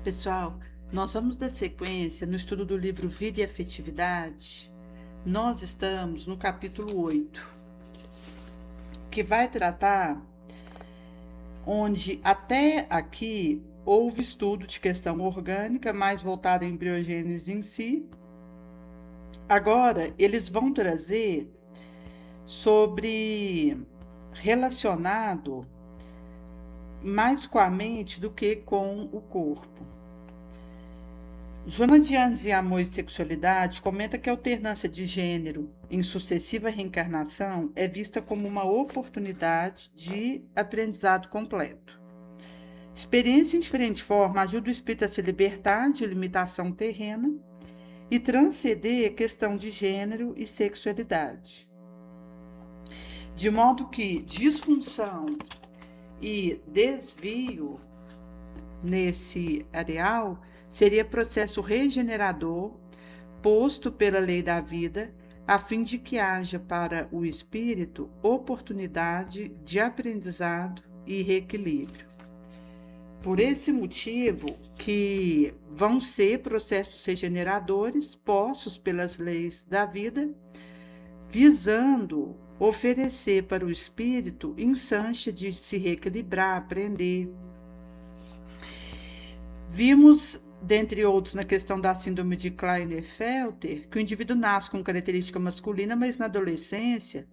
Pessoal, nós vamos dar sequência no estudo do livro Vida e Afetividade. Nós estamos no capítulo 8, que vai tratar onde até aqui houve estudo de questão orgânica, mais voltado à embriogênese em si. Agora, eles vão trazer sobre relacionado mais com a mente do que com o corpo. Joana de Andes em Amor e Sexualidade comenta que a alternância de gênero em sucessiva reencarnação é vista como uma oportunidade de aprendizado completo. Experiência em diferente forma ajuda o espírito a se libertar de limitação terrena e transcender a questão de gênero e sexualidade. De modo que disfunção e desvio nesse areal seria processo regenerador posto pela lei da vida, a fim de que haja para o espírito oportunidade de aprendizado e reequilíbrio. Por esse motivo que vão ser processos regeneradores postos pelas leis da vida, visando oferecer para o espírito instância de se reequilibrar, aprender. Vimos, dentre outros, na questão da síndrome de Klinefelter, que o indivíduo nasce com característica masculina, mas na adolescência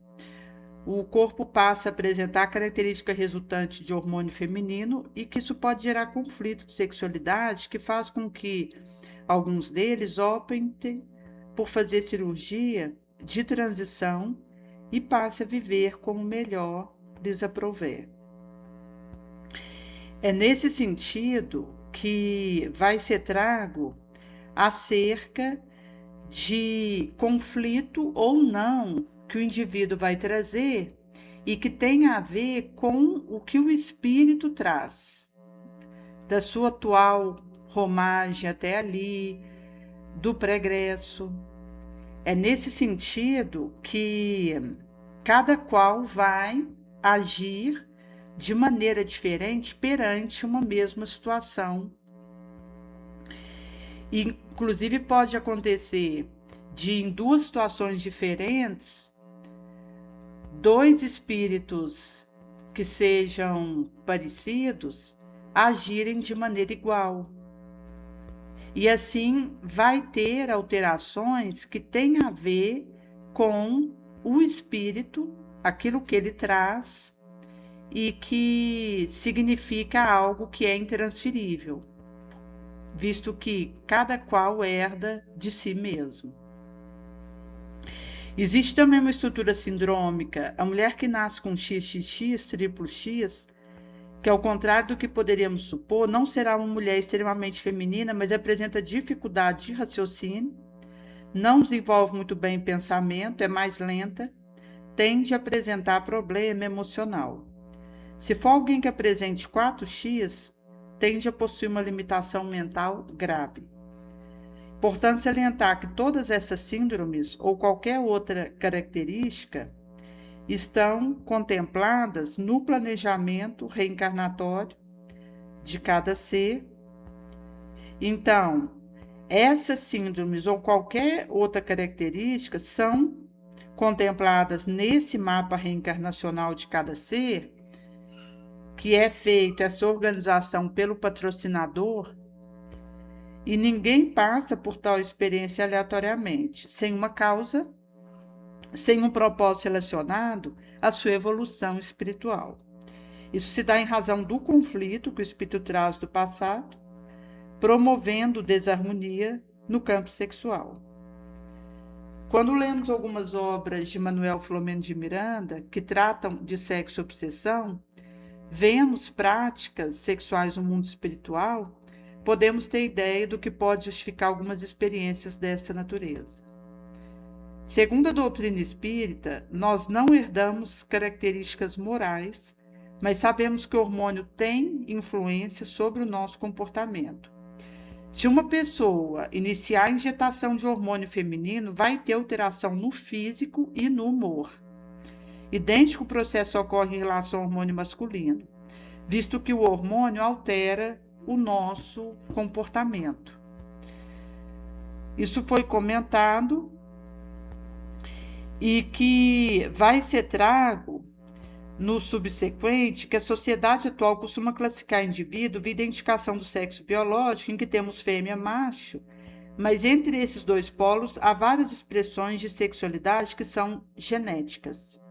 o corpo passa a apresentar característica resultante de hormônio feminino e que isso pode gerar conflito de sexualidade, que faz com que alguns deles optem por fazer cirurgia de transição e passe a viver como melhor lhes aprouver. É nesse sentido que vai ser trago acerca de conflito ou não que o indivíduo vai trazer e que tem a ver com o que o espírito traz, da sua atual romagem até ali, do pregresso. É nesse sentido que cada qual vai agir de maneira diferente perante uma mesma situação. Inclusive, pode acontecer de, em duas situações diferentes, dois espíritos que sejam parecidos agirem de maneira igual. E assim vai ter alterações que têm a ver com o espírito, aquilo que ele traz, e que significa algo que é intransferível, visto que cada qual herda de si mesmo. Existe também uma estrutura sindrômica, a mulher que nasce com XXX, triplo X, que ao contrário do que poderíamos supor, não será uma mulher extremamente feminina, mas apresenta dificuldade de raciocínio, não desenvolve muito bem pensamento, é mais lenta, tende a apresentar problema emocional. Se for alguém que apresente 4x, tende a possuir uma limitação mental grave. Importante salientar que todas essas síndromes ou qualquer outra característica estão contempladas no planejamento reencarnatório de cada ser. Então, essas síndromes ou qualquer outra característica são contempladas nesse mapa reencarnacional de cada ser, que é feito essa organização pelo patrocinador, e ninguém passa por tal experiência aleatoriamente, sem uma causa, sem um propósito relacionado à sua evolução espiritual. Isso se dá em razão do conflito que o espírito traz do passado, promovendo desarmonia no campo sexual. Quando lemos algumas obras de Manuel Filomeno de Miranda, que tratam de sexo obsessão, vemos práticas sexuais no mundo espiritual, podemos ter ideia do que pode justificar algumas experiências dessa natureza. Segundo a doutrina espírita, nós não herdamos características morais, mas sabemos que o hormônio tem influência sobre o nosso comportamento. Se uma pessoa iniciar a injetação de hormônio feminino, vai ter alteração no físico e no humor. Idêntico processo ocorre em relação ao hormônio masculino, visto que o hormônio altera o nosso comportamento. Isso foi comentado e que vai ser trago no subsequente, que a sociedade atual costuma classificar indivíduo via identificação do sexo biológico, em que temos fêmea e macho, mas entre esses dois polos há várias expressões de sexualidade que são genéticas.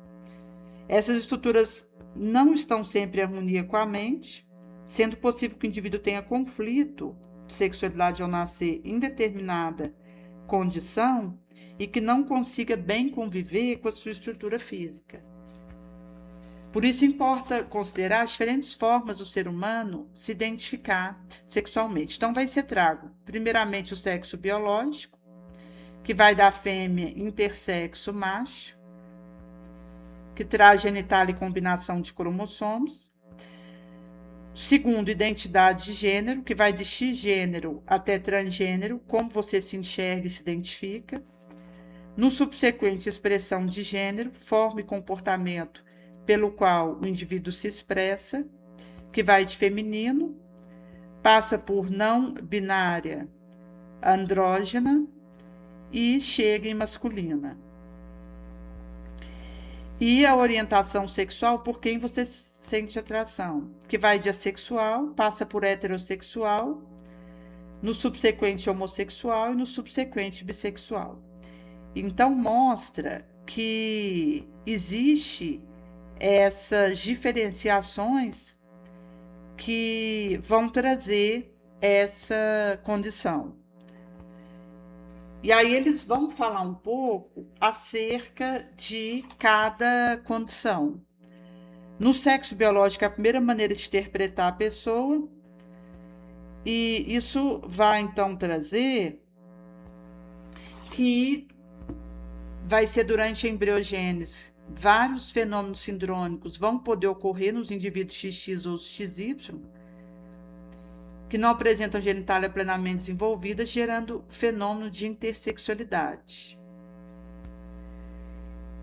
Essas estruturas não estão sempre em harmonia com a mente, sendo possível que o indivíduo tenha conflito de sexualidade ao nascer em determinada condição e que não consiga bem conviver com a sua estrutura física. Por isso importa considerar as diferentes formas do ser humano se identificar sexualmente. Então vai ser trago, primeiramente, o sexo biológico, que vai da fêmea intersexo macho, que traz genitália e combinação de cromossomos. Segundo, identidade de gênero, que vai de X-gênero até transgênero, como você se enxerga e se identifica. No subsequente, expressão de gênero, forma e comportamento pelo qual o indivíduo se expressa, que vai de feminino, passa por não binária, andrógena e chega em masculina. E a orientação sexual por quem você sente atração, que vai de assexual, passa por heterossexual, no subsequente homossexual e no subsequente bissexual. Então mostra que existe essas diferenciações que vão trazer essa condição. E aí eles vão falar um pouco acerca de cada condição. No sexo biológico, é a primeira maneira de interpretar a pessoa, e isso vai então trazer que vai ser durante a embriogênese. Vários fenômenos sindrônicos vão poder ocorrer nos indivíduos XX ou XY, que não apresentam genitália plenamente desenvolvida, gerando fenômeno de intersexualidade.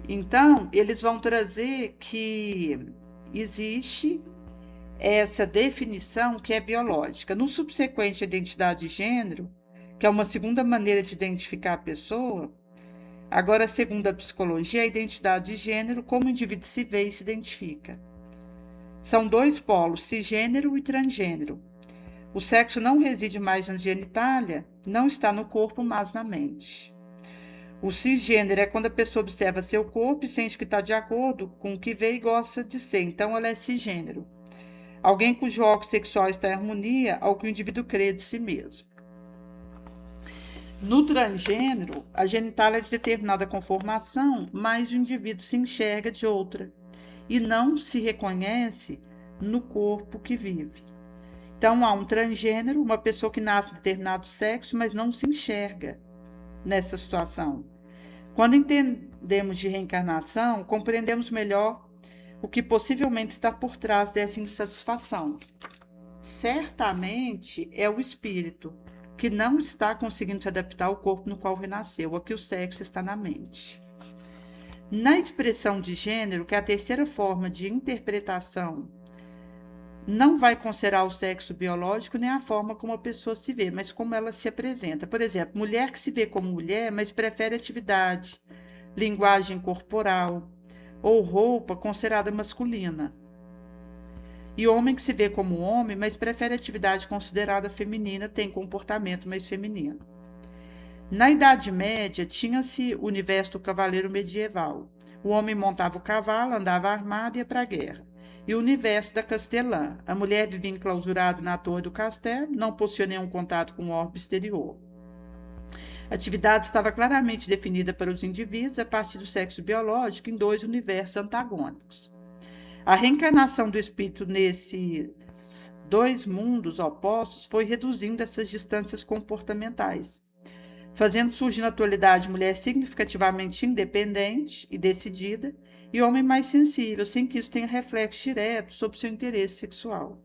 Então, eles vão trazer que existe essa definição que é biológica. No subsequente, a identidade de gênero, que é uma segunda maneira de identificar a pessoa. Agora, segundo a psicologia, a identidade de gênero, como o indivíduo se vê e se identifica. São dois polos, cisgênero e transgênero. O sexo não reside mais na genitália, não está no corpo, mas na mente. O cisgênero é quando a pessoa observa seu corpo e sente que está de acordo com o que vê e gosta de ser, então ela é cisgênero. Alguém cujo órgão sexual está em harmonia ao que o indivíduo crê de si mesmo. No transgênero, a genitália é de determinada conformação, mas o indivíduo se enxerga de outra e não se reconhece no corpo que vive. Então, há um transgênero, uma pessoa que nasce de determinado sexo, mas não se enxerga nessa situação. Quando entendemos de reencarnação, compreendemos melhor o que possivelmente está por trás dessa insatisfação. Certamente é o espírito que não está conseguindo se adaptar ao corpo no qual renasceu. Aqui o sexo está na mente. Na expressão de gênero, que é a terceira forma de interpretação, não vai considerar o sexo biológico nem a forma como a pessoa se vê, mas como ela se apresenta. Por exemplo, mulher que se vê como mulher, mas prefere atividade, linguagem corporal ou roupa considerada masculina. E homem que se vê como homem, mas prefere atividade considerada feminina, tem comportamento mais feminino. Na Idade Média, tinha-se o universo do cavaleiro medieval. O homem montava o cavalo, andava armado e ia para a guerra. E o universo da castelã. A mulher vivia enclausurada na torre do castelo, não possuía nenhum contato com o orbe exterior. A atividade estava claramente definida para os indivíduos a partir do sexo biológico em dois universos antagônicos. A reencarnação do espírito nesses dois mundos opostos foi reduzindo essas distâncias comportamentais, fazendo surgir na atualidade mulher significativamente independente e decidida e homem mais sensível, sem que isso tenha reflexo direto sobre seu interesse sexual.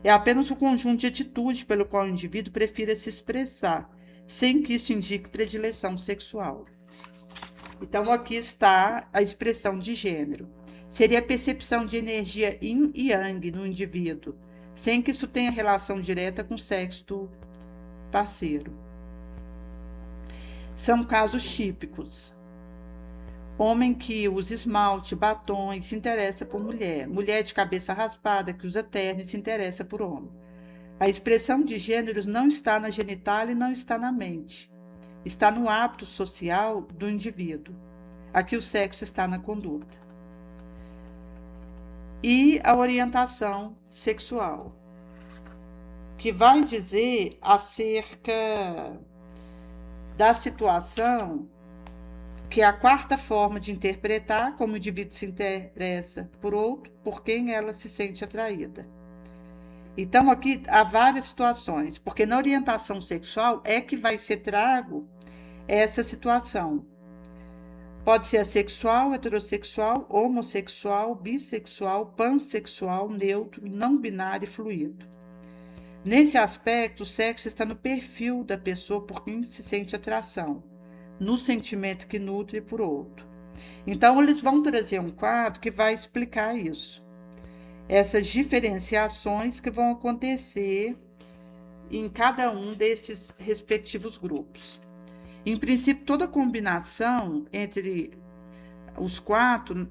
É apenas o conjunto de atitudes pelo qual o indivíduo prefira se expressar, sem que isso indique predileção sexual. Então, aqui está a expressão de gênero. Seria a percepção de energia yin e yang no indivíduo, sem que isso tenha relação direta com o sexo do parceiro. São casos típicos. Homem que usa esmalte, batom e se interessa por mulher. Mulher de cabeça raspada que usa terno e se interessa por homem. A expressão de gêneros não está na genitália e não está na mente. Está no hábito social do indivíduo. Aqui o sexo está na conduta. E a orientação sexual, que vai dizer acerca da situação, que é a quarta forma de interpretar como o indivíduo se interessa por outro, por quem ela se sente atraída. Então, aqui há várias situações, porque na orientação sexual é que vai ser trago essa situação. Pode ser assexual, heterossexual, homossexual, bissexual, pansexual, neutro, não binário e fluido. Nesse aspecto, o sexo está no perfil da pessoa por quem se sente atração, no sentimento que nutre por outro. Então, eles vão trazer um quadro que vai explicar isso. Essas diferenciações que vão acontecer em cada um desses respectivos grupos. Em princípio, toda combinação entre os quatro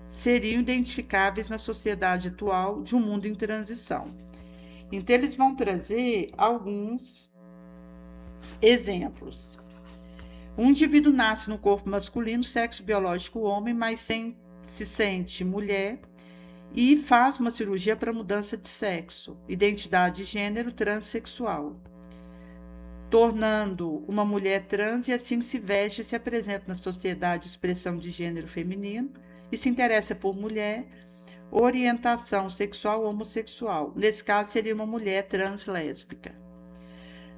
seriam identificáveis na sociedade atual de um mundo em transição. Então, eles vão trazer alguns exemplos. Um indivíduo nasce no corpo masculino, sexo biológico homem, mas se sente mulher e faz uma cirurgia para mudança de sexo, identidade de gênero transexual, tornando uma mulher trans e assim se veste e se apresenta na sociedade de expressão de gênero feminino e se interessa por mulher, orientação sexual homossexual. Nesse caso, seria uma mulher trans lésbica.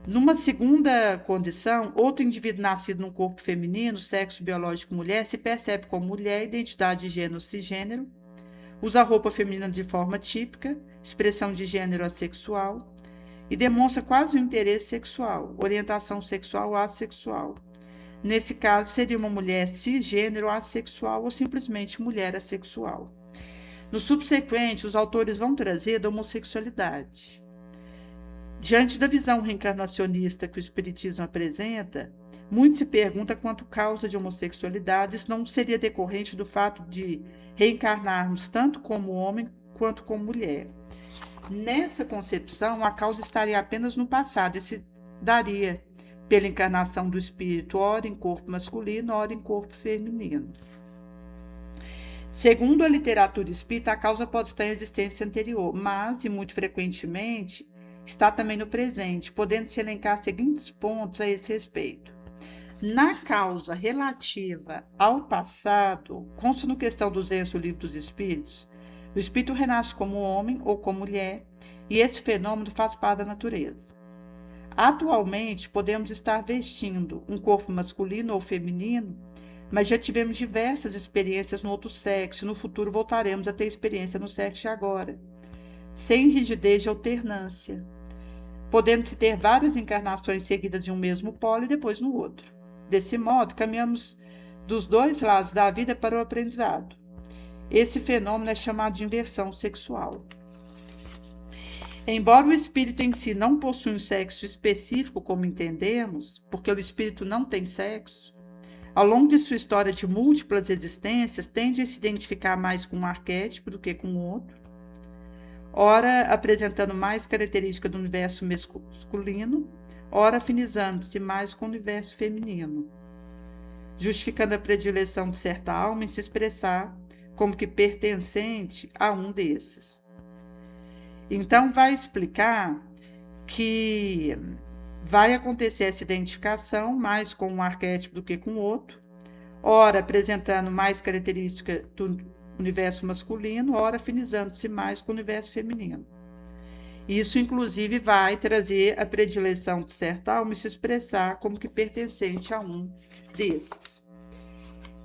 Numa segunda condição, outro indivíduo nascido num corpo feminino, sexo biológico mulher, se percebe como mulher, identidade de gênero cisgênero, usa roupa feminina de forma típica, expressão de gênero assexual e demonstra quase um interesse sexual, orientação sexual assexual. Nesse caso, seria uma mulher cisgênero assexual ou simplesmente mulher assexual. No subsequente, os autores vão trazer da homossexualidade. Diante da visão reencarnacionista que o Espiritismo apresenta, muito se pergunta quanto causa de homossexualidade, se não seria decorrente do fato de reencarnarmos tanto como homem quanto como mulher. Nessa concepção, a causa estaria apenas no passado e se daria pela encarnação do espírito, ora em corpo masculino, ora em corpo feminino. Segundo a literatura espírita, a causa pode estar em existência anterior, mas, e muito frequentemente, está também no presente, podendo se elencar os seguintes pontos a esse respeito. Na causa relativa ao passado, consta no questão 200 do Livro dos Espíritos, o espírito renasce como homem ou como mulher, e esse fenômeno faz parte da natureza. Atualmente, podemos estar vestindo um corpo masculino ou feminino, mas já tivemos diversas experiências no outro sexo, e no futuro voltaremos a ter experiência no sexo de agora, sem rigidez de alternância, podendo ter várias encarnações seguidas em um mesmo polo e depois no outro. Desse modo, caminhamos dos dois lados da vida para o aprendizado. Esse fenômeno é chamado de inversão sexual. Embora o espírito em si não possua um sexo específico, como entendemos, porque o espírito não tem sexo, ao longo de sua história de múltiplas existências, tende a se identificar mais com um arquétipo do que com o outro, ora apresentando mais características do universo masculino, ora afinizando-se mais com o universo feminino, justificando a predileção de certa alma em se expressar como que pertencente a um desses. Então, vai explicar que vai acontecer essa identificação mais com um arquétipo do que com o outro, ora apresentando mais características do universo masculino, ora afinizando-se mais com o universo feminino. Isso, inclusive, vai trazer a predileção de certa alma e se expressar como que pertencente a um desses.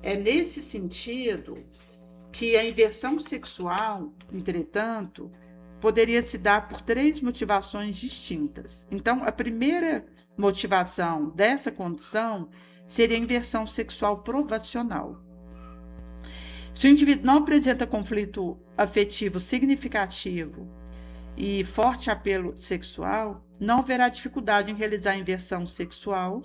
É nesse sentido que a inversão sexual, entretanto, poderia se dar por três motivações distintas. Então, a primeira motivação dessa condição seria a inversão sexual provacional. Se o indivíduo não apresenta conflito afetivo significativo e forte apelo sexual, não haverá dificuldade em realizar a inversão sexual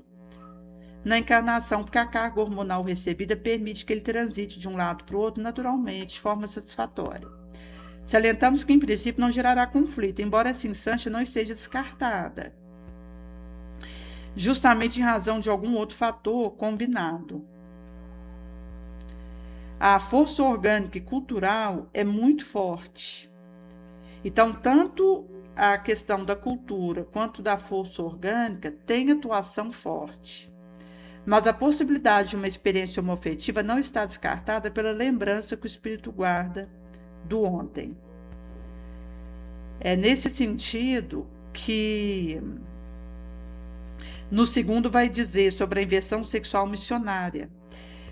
na encarnação, porque a carga hormonal recebida permite que ele transite de um lado para o outro naturalmente, de forma satisfatória. Salientamos que, em princípio, não gerará conflito, embora essa instância não esteja descartada, justamente em razão de algum outro fator combinado. A força orgânica e cultural é muito forte. Então, tanto a questão da cultura quanto da força orgânica tem atuação forte. Mas a possibilidade de uma experiência homoafetiva não está descartada pela lembrança que o espírito guarda do ontem. É nesse sentido que no segundo vai dizer sobre a inversão sexual missionária.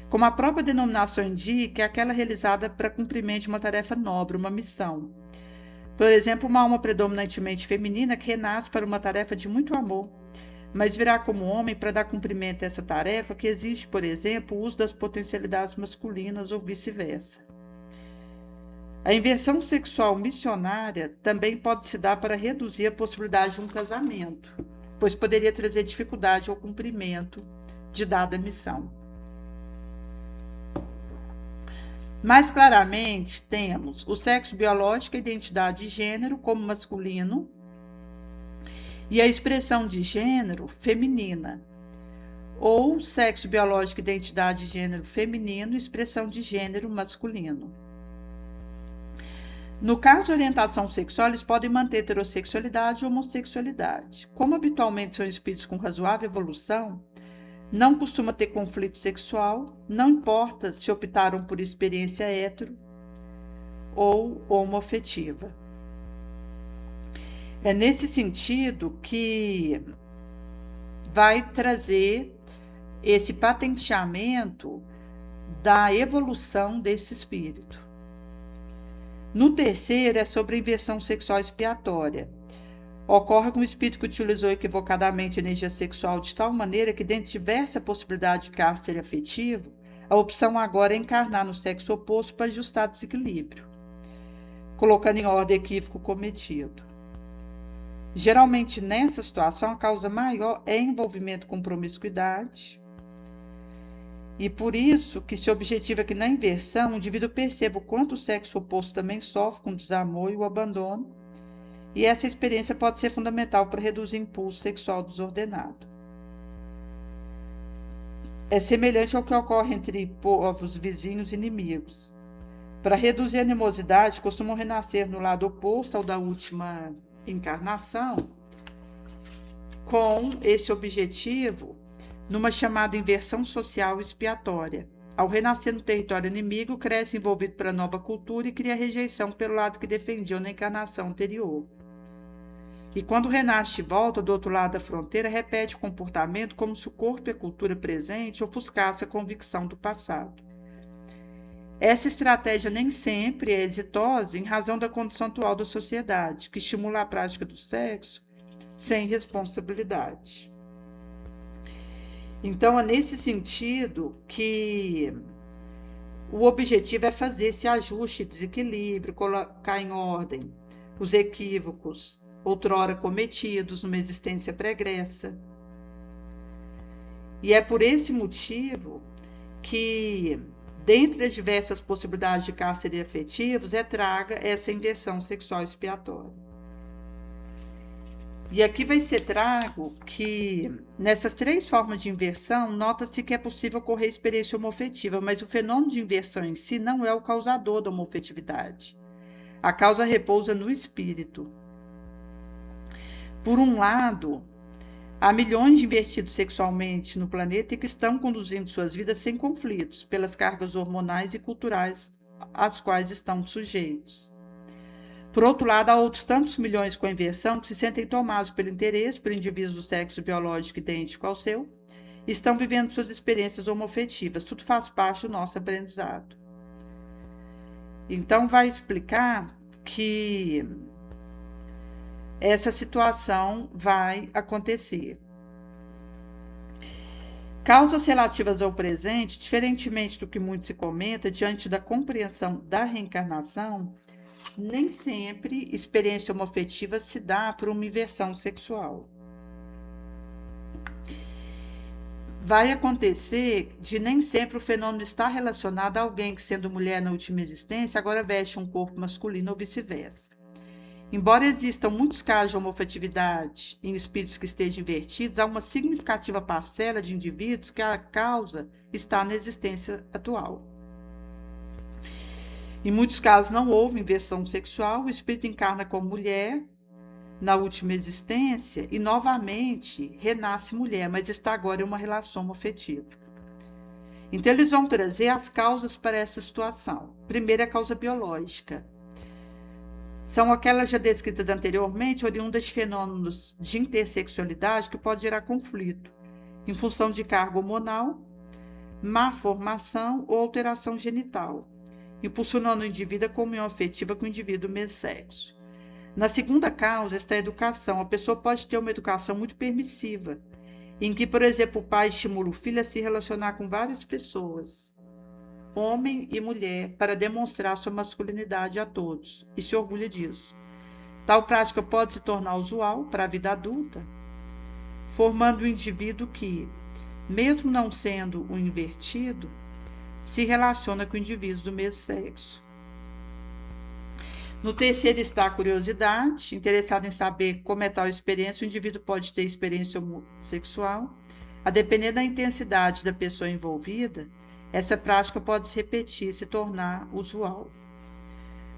Como a própria denominação indica, é aquela realizada para cumprimento de uma tarefa nobre, uma missão. Por exemplo, uma alma predominantemente feminina que renasce para uma tarefa de muito amor, mas virá como homem para dar cumprimento a essa tarefa que exige, por exemplo, o uso das potencialidades masculinas ou vice-versa. A inversão sexual missionária também pode se dar para reduzir a possibilidade de um casamento, pois poderia trazer dificuldade ao cumprimento de dada missão. Mais claramente, temos o sexo biológico, a identidade de gênero como masculino e a expressão de gênero feminina, ou sexo biológico, identidade de gênero feminino e expressão de gênero masculino. No caso de orientação sexual, eles podem manter heterossexualidade ou homossexualidade. Como habitualmente são espíritos com razoável evolução, não costuma ter conflito sexual, não importa se optaram por experiência hétero ou homoafetiva. É nesse sentido que vai trazer esse patenteamento da evolução desse espírito. No terceiro é sobre a inversão sexual expiatória. Ocorre com o espírito que utilizou equivocadamente a energia sexual de tal maneira que, dentre diversas possibilidades de cárcere afetivo, a opção agora é encarnar no sexo oposto para ajustar desequilíbrio, colocando em ordem o equívoco cometido. Geralmente, nessa situação, a causa maior é envolvimento com promiscuidade, e por isso que se objetiva que na inversão o indivíduo perceba o quanto o sexo oposto também sofre com o desamor e o abandono, e essa experiência pode ser fundamental para reduzir o impulso sexual desordenado. É semelhante ao que ocorre entre povos vizinhos e inimigos. Para reduzir a animosidade, costumam renascer no lado oposto ao da última encarnação, com esse objetivo, numa chamada inversão social expiatória. Ao renascer no território inimigo, cresce envolvido pela nova cultura e cria rejeição pelo lado que defendiam na encarnação anterior. E quando renasce de volta do outro lado da fronteira, repete o comportamento como se o corpo e a cultura presente ofuscassem a convicção do passado. Essa estratégia nem sempre é exitosa em razão da condição atual da sociedade, que estimula a prática do sexo sem responsabilidade. Então, é nesse sentido que o objetivo é fazer esse ajuste, desequilíbrio, colocar em ordem os equívocos outrora cometidos numa existência pregressa. E é por esse motivo que, dentre as diversas possibilidades de cárcere afetivos, traga essa inversão sexual expiatória. E aqui vai ser trago que, nessas três formas de inversão, nota-se que é possível ocorrer experiência homoafetiva, mas o fenômeno de inversão em si não é o causador da homoafetividade. A causa repousa no espírito. Por um lado, há milhões de invertidos sexualmente no planeta e que estão conduzindo suas vidas sem conflitos, pelas cargas hormonais e culturais às quais estão sujeitos. Por outro lado, há outros tantos milhões com a inversão que se sentem tomados pelo interesse por indivíduos do sexo biológico idêntico ao seu e estão vivendo suas experiências homoafetivas. Tudo faz parte do nosso aprendizado. Então, vai explicar que essa situação vai acontecer. Causas relativas ao presente, diferentemente do que muito se comenta, diante da compreensão da reencarnação, nem sempre experiência homoafetiva se dá por uma inversão sexual. Vai acontecer de nem sempre o fenômeno estar relacionado a alguém que, sendo mulher na última existência, agora veste um corpo masculino ou vice-versa. Embora existam muitos casos de homoafetividade em espíritos que estejam invertidos, há uma significativa parcela de indivíduos que a causa está na existência atual. Em muitos casos não houve inversão sexual, o espírito encarna como mulher na última existência e novamente renasce mulher, mas está agora em uma relação afetiva. Então eles vão trazer as causas para essa situação. Primeiro, a causa biológica. São aquelas já descritas anteriormente, oriundas de fenômenos de intersexualidade que pode gerar conflito, em função de carga hormonal, má formação ou alteração genital, impulsionando o indivíduo a comunhão afetiva com o indivíduo do mesmo sexo. Na segunda causa está a educação. A pessoa pode ter uma educação muito permissiva, em que, por exemplo, o pai estimula o filho a se relacionar com várias pessoas, homem e mulher, para demonstrar sua masculinidade a todos, e se orgulha disso. Tal prática pode se tornar usual para a vida adulta, formando um indivíduo que, mesmo não sendo um invertido, se relaciona com indivíduos do mesmo sexo. No terceiro está a curiosidade, interessado em saber como é tal experiência. O indivíduo pode ter experiência homossexual. A depender da intensidade da pessoa envolvida, essa prática pode se repetir e se tornar usual.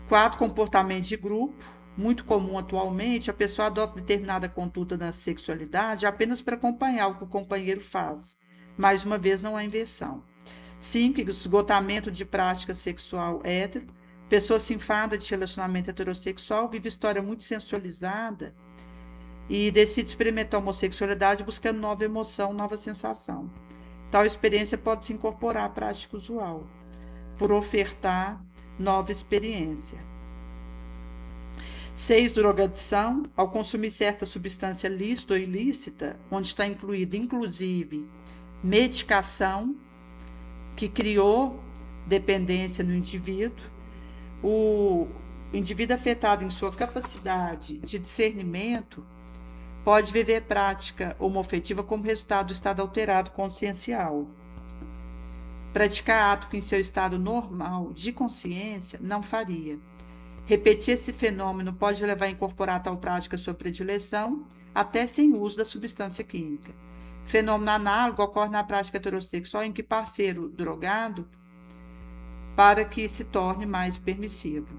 Quarto, comportamento de grupo. Muito comum atualmente, a pessoa adota determinada conduta na sexualidade apenas para acompanhar o que o companheiro faz. Mais uma vez, não há inversão. 5. Esgotamento de prática sexual hétero. Pessoa se enfada de relacionamento heterossexual, vive história muito sensualizada e decide experimentar a homossexualidade buscando nova emoção, nova sensação. Tal experiência pode se incorporar à prática usual, por ofertar nova experiência. 6. Drogadição. Ao consumir certa substância lícita ou ilícita, onde está incluída, inclusive, medicação, que criou dependência no indivíduo, o indivíduo afetado em sua capacidade de discernimento pode viver prática homoafetiva como resultado do estado alterado consciencial. Praticar ato que em seu estado normal de consciência não faria. Repetir esse fenômeno pode levar a incorporar tal prática sua predileção, até sem uso da substância química. Fenômeno análogo ocorre na prática heterossexual, em que parceiro drogado para que se torne mais permissivo.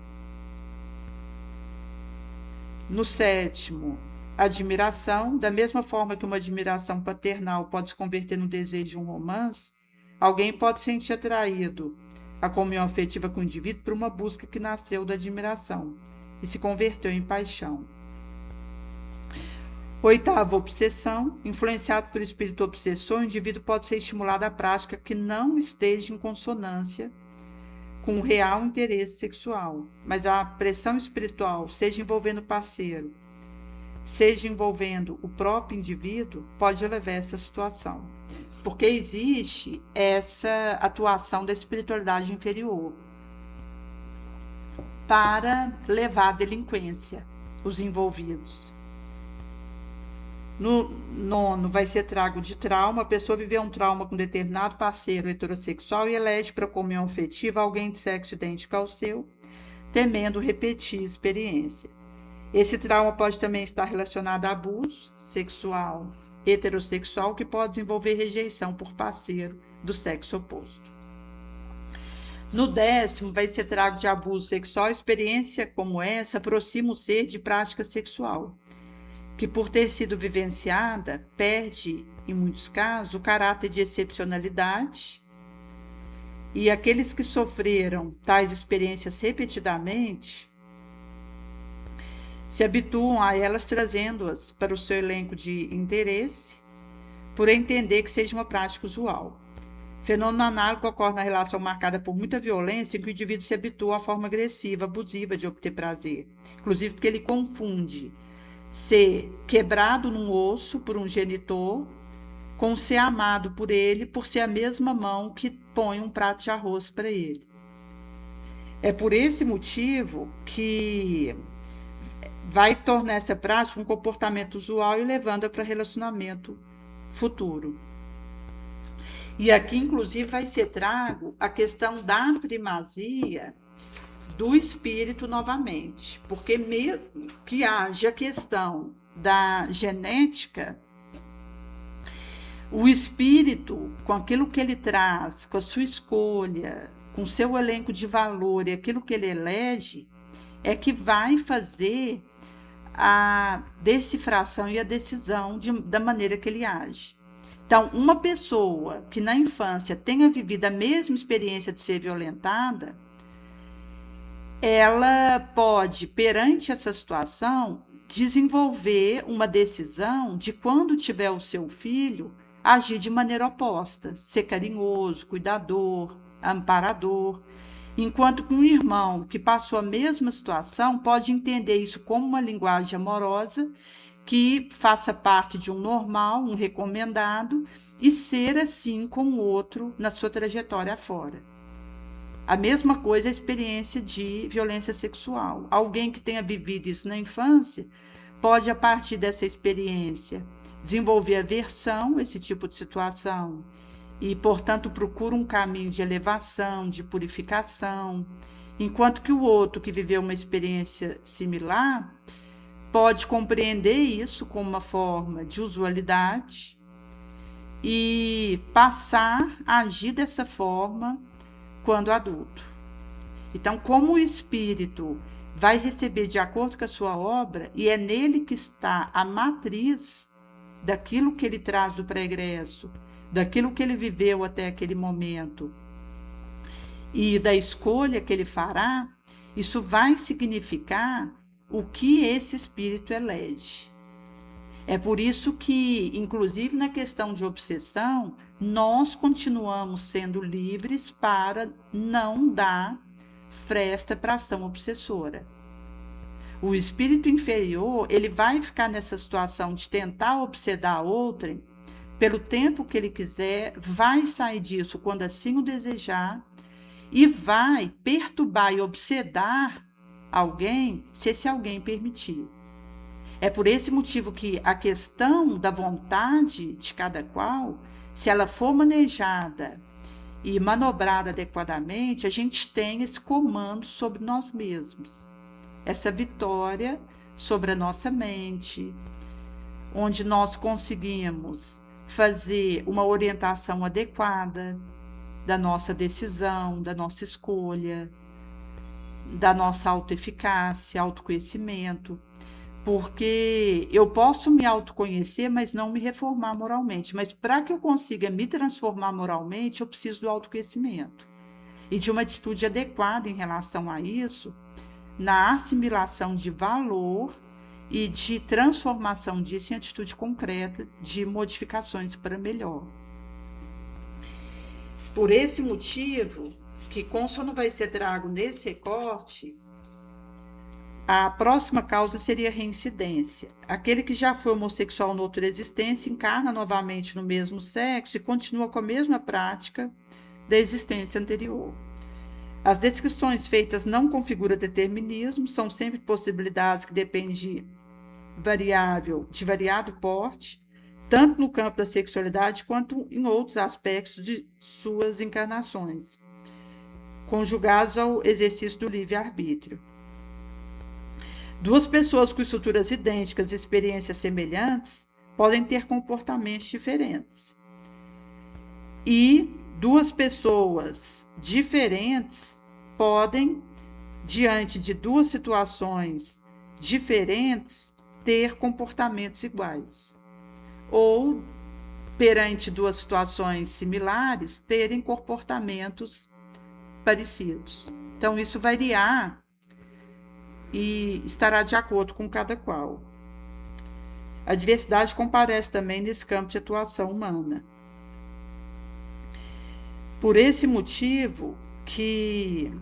No 7º, admiração. Da mesma forma que uma admiração paternal pode se converter no desejo de um romance, alguém pode se sentir atraído à comunhão afetiva com o indivíduo por uma busca que nasceu da admiração e se converteu em paixão. 8º, obsessão. Influenciado por espírito obsessor, o indivíduo pode ser estimulado à prática que não esteja em consonância com o real interesse sexual, mas a pressão espiritual, seja envolvendo o parceiro, seja envolvendo o próprio indivíduo, pode levar a essa situação, porque existe essa atuação da espiritualidade inferior para levar à delinquência os envolvidos. No 9º, vai ser trago de trauma. A pessoa viveu um trauma com determinado parceiro heterossexual e elege para a comunhão afetiva alguém de sexo idêntico ao seu, temendo repetir a experiência. Esse trauma pode também estar relacionado a abuso sexual heterossexual, que pode desenvolver rejeição por parceiro do sexo oposto. No 10º, vai ser trago de abuso sexual. Experiência como essa aproxima o ser de prática sexual, que, por ter sido vivenciada, perde, em muitos casos, o caráter de excepcionalidade, e aqueles que sofreram tais experiências repetidamente se habituam a elas, trazendo-as para o seu elenco de interesse, por entender que seja uma prática usual. Fenômeno análogo ocorre na relação marcada por muita violência, em que o indivíduo se habitua à forma agressiva, abusiva de obter prazer, inclusive porque ele confunde ser quebrado num osso por um genitor com ser amado por ele, por ser a mesma mão que põe um prato de arroz para ele. É por esse motivo que vai tornar essa prática um comportamento usual e levando para relacionamento futuro. E aqui, inclusive, vai ser trago a questão da primazia do espírito novamente, porque mesmo que haja a questão da genética, o espírito, com aquilo que ele traz, com a sua escolha, com o seu elenco de valor e aquilo que ele elege, é que vai fazer a decifração e a decisão da maneira que ele age. Então, uma pessoa que na infância tenha vivido a mesma experiência de ser violentada, ela pode, perante essa situação, desenvolver uma decisão de quando tiver o seu filho, agir de maneira oposta, ser carinhoso, cuidador, amparador, enquanto que um irmão que passou a mesma situação pode entender isso como uma linguagem amorosa que faça parte de um normal, um recomendado, e ser assim com o outro na sua trajetória afora. A mesma coisa é a experiência de violência sexual. Alguém que tenha vivido isso na infância pode, a partir dessa experiência, desenvolver aversão a esse tipo de situação e, portanto, procura um caminho de elevação, de purificação, enquanto que o outro que viveu uma experiência similar pode compreender isso como uma forma de usualidade e passar a agir dessa forma quando adulto. Então, como o espírito vai receber de acordo com a sua obra, e é nele que está a matriz daquilo que ele traz do pré-egresso, daquilo que ele viveu até aquele momento e da escolha que ele fará, isso vai significar o que esse espírito elege. É por isso que, inclusive na questão de obsessão, nós continuamos sendo livres para não dar fresta para a ação obsessora. O espírito inferior, ele vai ficar nessa situação de tentar obsedar outrem pelo tempo que ele quiser, vai sair disso quando assim o desejar e vai perturbar e obsedar alguém se esse alguém permitir. É por esse motivo que a questão da vontade de cada qual, se ela for manejada e manobrada adequadamente, a gente tem esse comando sobre nós mesmos, essa vitória sobre a nossa mente, onde nós conseguimos fazer uma orientação adequada da nossa decisão, da nossa escolha, da nossa autoeficácia, autoconhecimento. Porque eu posso me autoconhecer, mas não me reformar moralmente. Mas para que eu consiga me transformar moralmente, eu preciso do autoconhecimento e de uma atitude adequada em relação a isso, na assimilação de valor e de transformação disso em atitude concreta de modificações para melhor. Por esse motivo, que consono vai ser trago nesse recorte, a próxima causa seria a reincidência. Aquele que já foi homossexual na outra existência encarna novamente no mesmo sexo e continua com a mesma prática da existência anterior. As descrições feitas não configuram determinismo, são sempre possibilidades que dependem de variado porte, tanto no campo da sexualidade quanto em outros aspectos de suas encarnações, conjugados ao exercício do livre-arbítrio. Duas pessoas com estruturas idênticas e experiências semelhantes podem ter comportamentos diferentes. E duas pessoas diferentes podem, diante de duas situações diferentes, ter comportamentos iguais. Ou, perante duas situações similares, terem comportamentos parecidos. Então, isso variar e estará de acordo com cada qual. A diversidade comparece também nesse campo de atuação humana. Por esse motivo que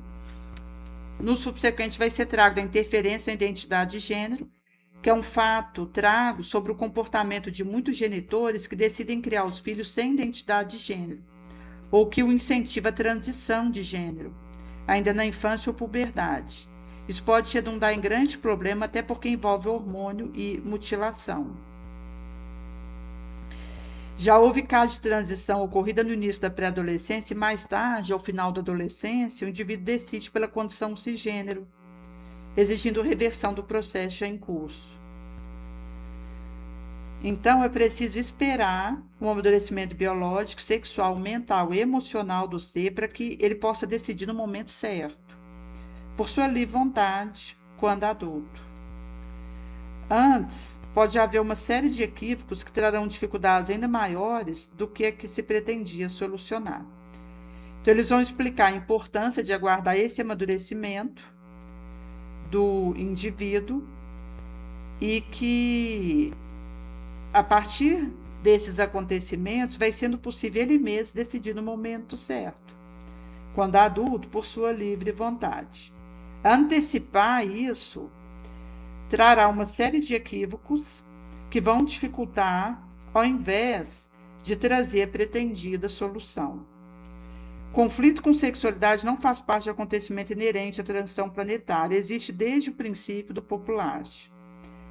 no subsequente vai ser trago a interferência na identidade de gênero, que é um fato trago sobre o comportamento de muitos genitores que decidem criar os filhos sem identidade de gênero, ou que o incentiva a transição de gênero, ainda na infância ou puberdade. Isso pode redundar em grande problema, até porque envolve hormônio e mutilação. Já houve casos de transição ocorrida no início da pré-adolescência e mais tarde, ao final da adolescência, o indivíduo decide pela condição cisgênero, exigindo reversão do processo já em curso. Então, é preciso esperar o amadurecimento biológico, sexual, mental e emocional do ser para que ele possa decidir no momento certo, por sua livre vontade, quando adulto. Antes, pode haver uma série de equívocos que trarão dificuldades ainda maiores do que a que se pretendia solucionar. Então, eles vão explicar a importância de aguardar esse amadurecimento do indivíduo e que, a partir desses acontecimentos, vai sendo possível ele mesmo decidir no momento certo, quando adulto, por sua livre vontade. Antecipar isso trará uma série de equívocos que vão dificultar, ao invés de trazer a pretendida solução. Conflito com sexualidade não faz parte do acontecimento inerente à transição planetária, existe desde o princípio do populagem.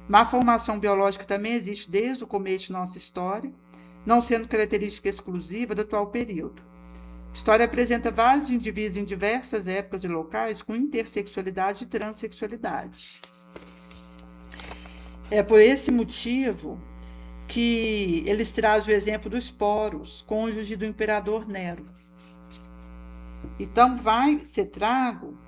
Má formação biológica também existe desde o começo de nossa história, não sendo característica exclusiva do atual período. A história apresenta vários indivíduos em diversas épocas e locais com intersexualidade e transexualidade. É por esse motivo que eles trazem o exemplo dos Poros, cônjuge do imperador Nero. Então, vai ser trago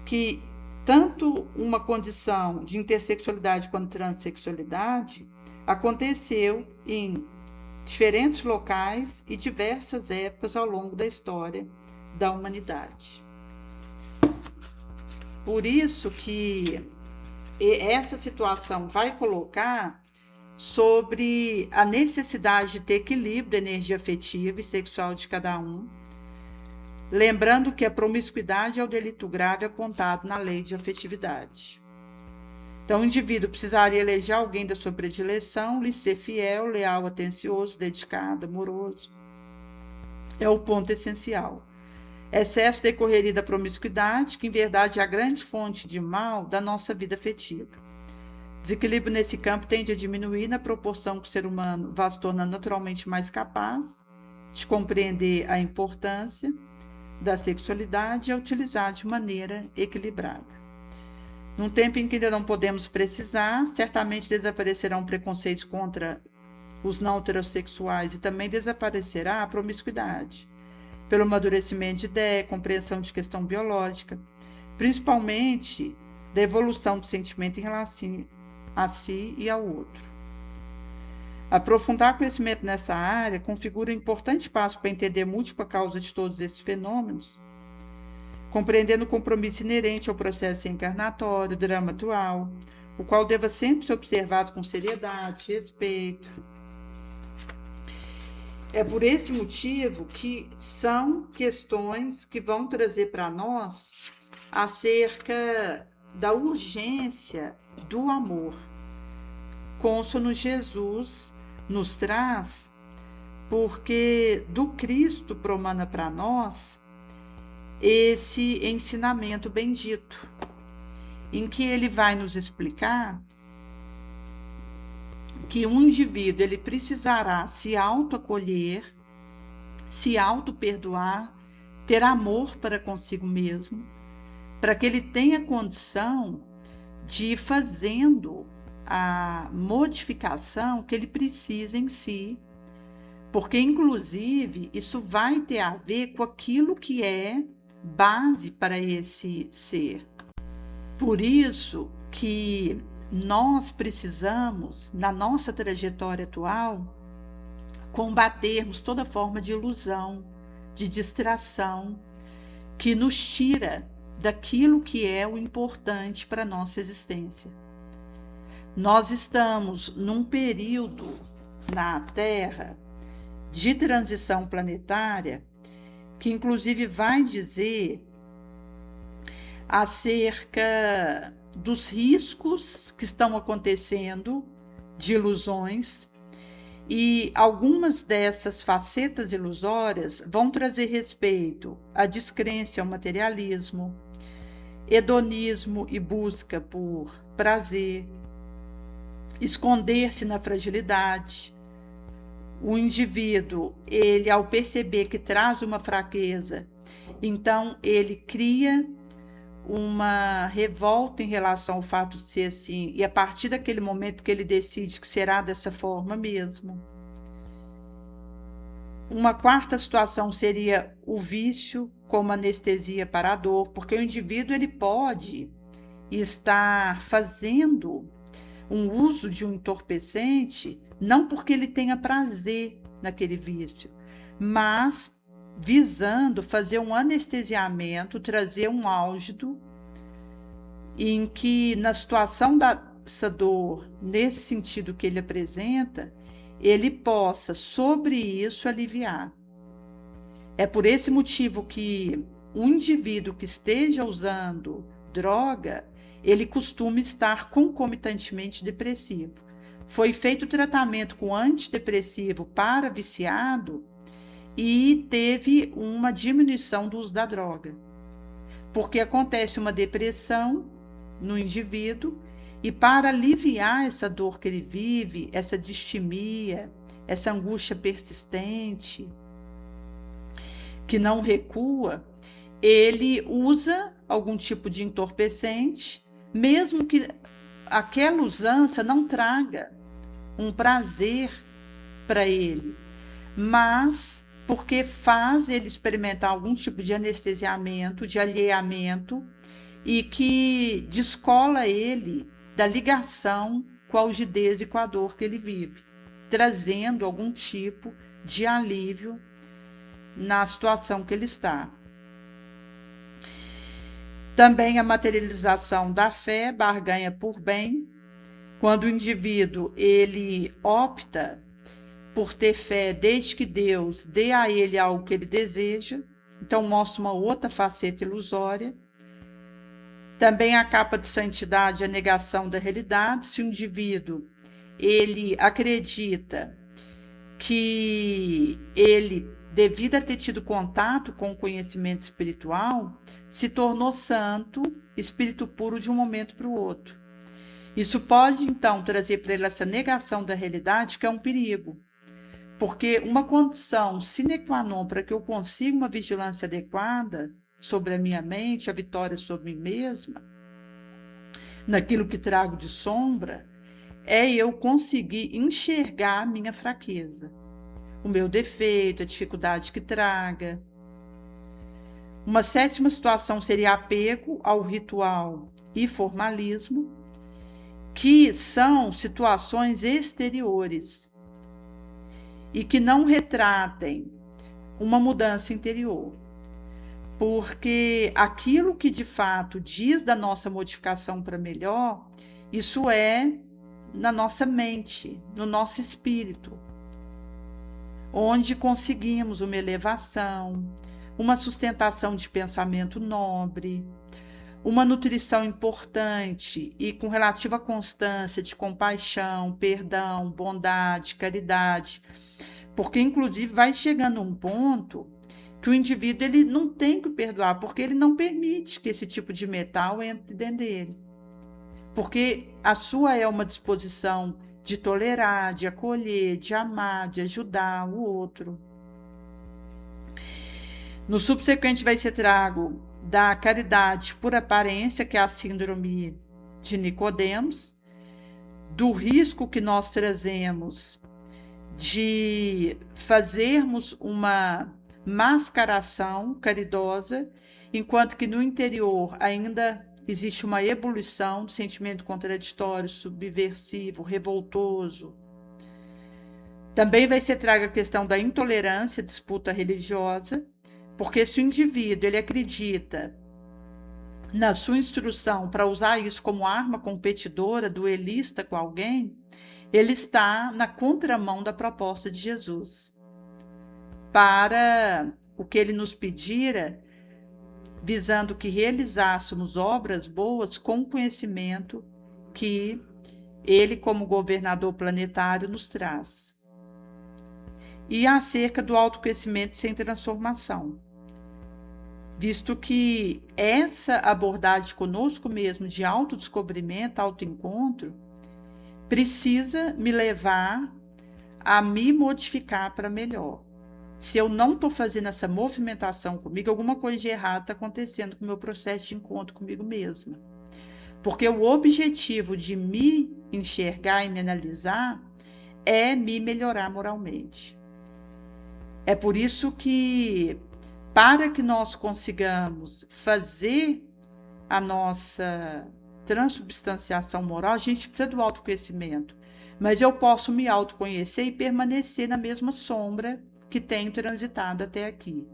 que tanto uma condição de intersexualidade quanto transexualidade aconteceu em diferentes locais e diversas épocas ao longo da história da humanidade. Por isso que essa situação vai colocar sobre a necessidade de ter equilíbrio da energia afetiva e sexual de cada um, lembrando que a promiscuidade é o delito grave apontado na lei de afetividade. Então, o indivíduo precisaria eleger alguém da sua predileção, lhe ser fiel, leal, atencioso, dedicado, amoroso. É o ponto essencial. Excesso decorreria da promiscuidade, que em verdade é a grande fonte de mal da nossa vida afetiva. Desequilíbrio nesse campo tende a diminuir na proporção que o ser humano vai se tornando naturalmente mais capaz de compreender a importância da sexualidade e a utilizar de maneira equilibrada. Num tempo em que ainda não podemos precisar, certamente desaparecerão preconceitos contra os não heterossexuais e também desaparecerá a promiscuidade, pelo amadurecimento de ideia, compreensão de questão biológica, principalmente da evolução do sentimento em relação a si e ao outro. Aprofundar conhecimento nessa área configura um importante passo para entender a múltipla causa de todos esses fenômenos, compreendendo o compromisso inerente ao processo reencarnatório, o drama atual, o qual deva sempre ser observado com seriedade, respeito. É por esse motivo que são questões que vão trazer para nós acerca da urgência do amor. Cônsono Jesus nos traz, porque do Cristo promana para nós esse ensinamento bendito, em que ele vai nos explicar que um indivíduo ele precisará se autoacolher, se auto-perdoar, ter amor para consigo mesmo, para que ele tenha condição de ir fazendo a modificação que ele precisa em si, porque inclusive isso vai ter a ver com aquilo que é base para esse ser. Por isso que nós precisamos, na nossa trajetória atual, combatermos toda forma de ilusão, de distração, que nos tira daquilo que é o importante para a nossa existência. Nós estamos num período na Terra de transição planetária que inclusive vai dizer acerca dos riscos que estão acontecendo de ilusões E algumas dessas facetas ilusórias vão trazer respeito à descrença ao materialismo, hedonismo e busca por prazer, esconder-se na fragilidade. O indivíduo, ele ao perceber que traz uma fraqueza, então ele cria uma revolta em relação ao fato de ser assim, e a partir daquele momento que ele decide que será dessa forma mesmo. Uma quarta situação seria o vício como anestesia para a dor, porque o indivíduo ele pode estar fazendo um uso de um entorpecente não porque ele tenha prazer naquele vício, mas visando fazer um anestesiamento, trazer um álgido em que, na situação dessa dor, nesse sentido que ele apresenta, ele possa, sobre isso, aliviar. É por esse motivo que um indivíduo que esteja usando droga, ele costuma estar concomitantemente depressivo. Foi feito o tratamento com antidepressivo para viciado e teve uma diminuição do uso da droga, porque acontece uma depressão no indivíduo e para aliviar essa dor que ele vive, essa distimia, essa angústia persistente, que não recua, ele usa algum tipo de entorpecente, mesmo que aquela usança não traga um prazer para ele, mas porque faz ele experimentar algum tipo de anestesiamento, de alheamento, e que descola ele da ligação com a algidez e com a dor que ele vive, trazendo algum tipo de alívio na situação que ele está. Também a materialização da fé, barganha por bem, quando o indivíduo ele opta por ter fé desde que Deus dê a ele algo que ele deseja, então mostra uma outra faceta ilusória. Também a capa de santidade, a negação da realidade, se o indivíduo ele acredita que ele, devido a ter tido contato com o conhecimento espiritual, se tornou santo, espírito puro de um momento para o outro. Isso pode, então, trazer para ele essa negação da realidade, que é um perigo, porque uma condição sine qua non para que eu consiga uma vigilância adequada sobre a minha mente, a vitória sobre mim mesma, naquilo que trago de sombra, é eu conseguir enxergar a minha fraqueza, o meu defeito, a dificuldade que traga. Uma sétima situação seria apego ao ritual e formalismo, que são situações exteriores e que não retratem uma mudança interior, porque aquilo que de fato diz da nossa modificação para melhor, isso é na nossa mente, no nosso espírito, onde conseguimos uma elevação, uma sustentação de pensamento nobre, uma nutrição importante e com relativa constância de compaixão, perdão, bondade, caridade, porque inclusive vai chegando um ponto que o indivíduo ele não tem que perdoar, porque ele não permite que esse tipo de metal entre dentro dele, porque a sua é uma disposição de tolerar, de acolher, de amar, de ajudar o outro. No subsequente vai ser trago da caridade por aparência, que é a síndrome de Nicodemos, do risco que nós trazemos de fazermos uma mascaração caridosa, enquanto que no interior ainda existe uma ebulição do sentimento contraditório, subversivo, revoltoso. Também vai ser traga a questão da intolerância, disputa religiosa, porque se o indivíduo ele acredita na sua instrução para usar isso como arma competidora, duelista com alguém, ele está na contramão da proposta de Jesus, para o que ele nos pedira, visando que realizássemos obras boas com o conhecimento que ele, como governador planetário, nos traz. e acerca do autoconhecimento sem transformação, visto que essa abordagem conosco mesmo de autodescobrimento, autoencontro, precisa me levar a me modificar para melhor. Se eu não estou fazendo essa movimentação comigo, alguma coisa de errado está acontecendo com o meu processo de encontro comigo mesma. Porque o objetivo de me enxergar e me analisar é me melhorar moralmente. É por isso que, para que nós consigamos fazer a nossa transubstanciação moral, a gente precisa do autoconhecimento. Mas eu posso me autoconhecer e permanecer na mesma sombra que tenho transitado até aqui.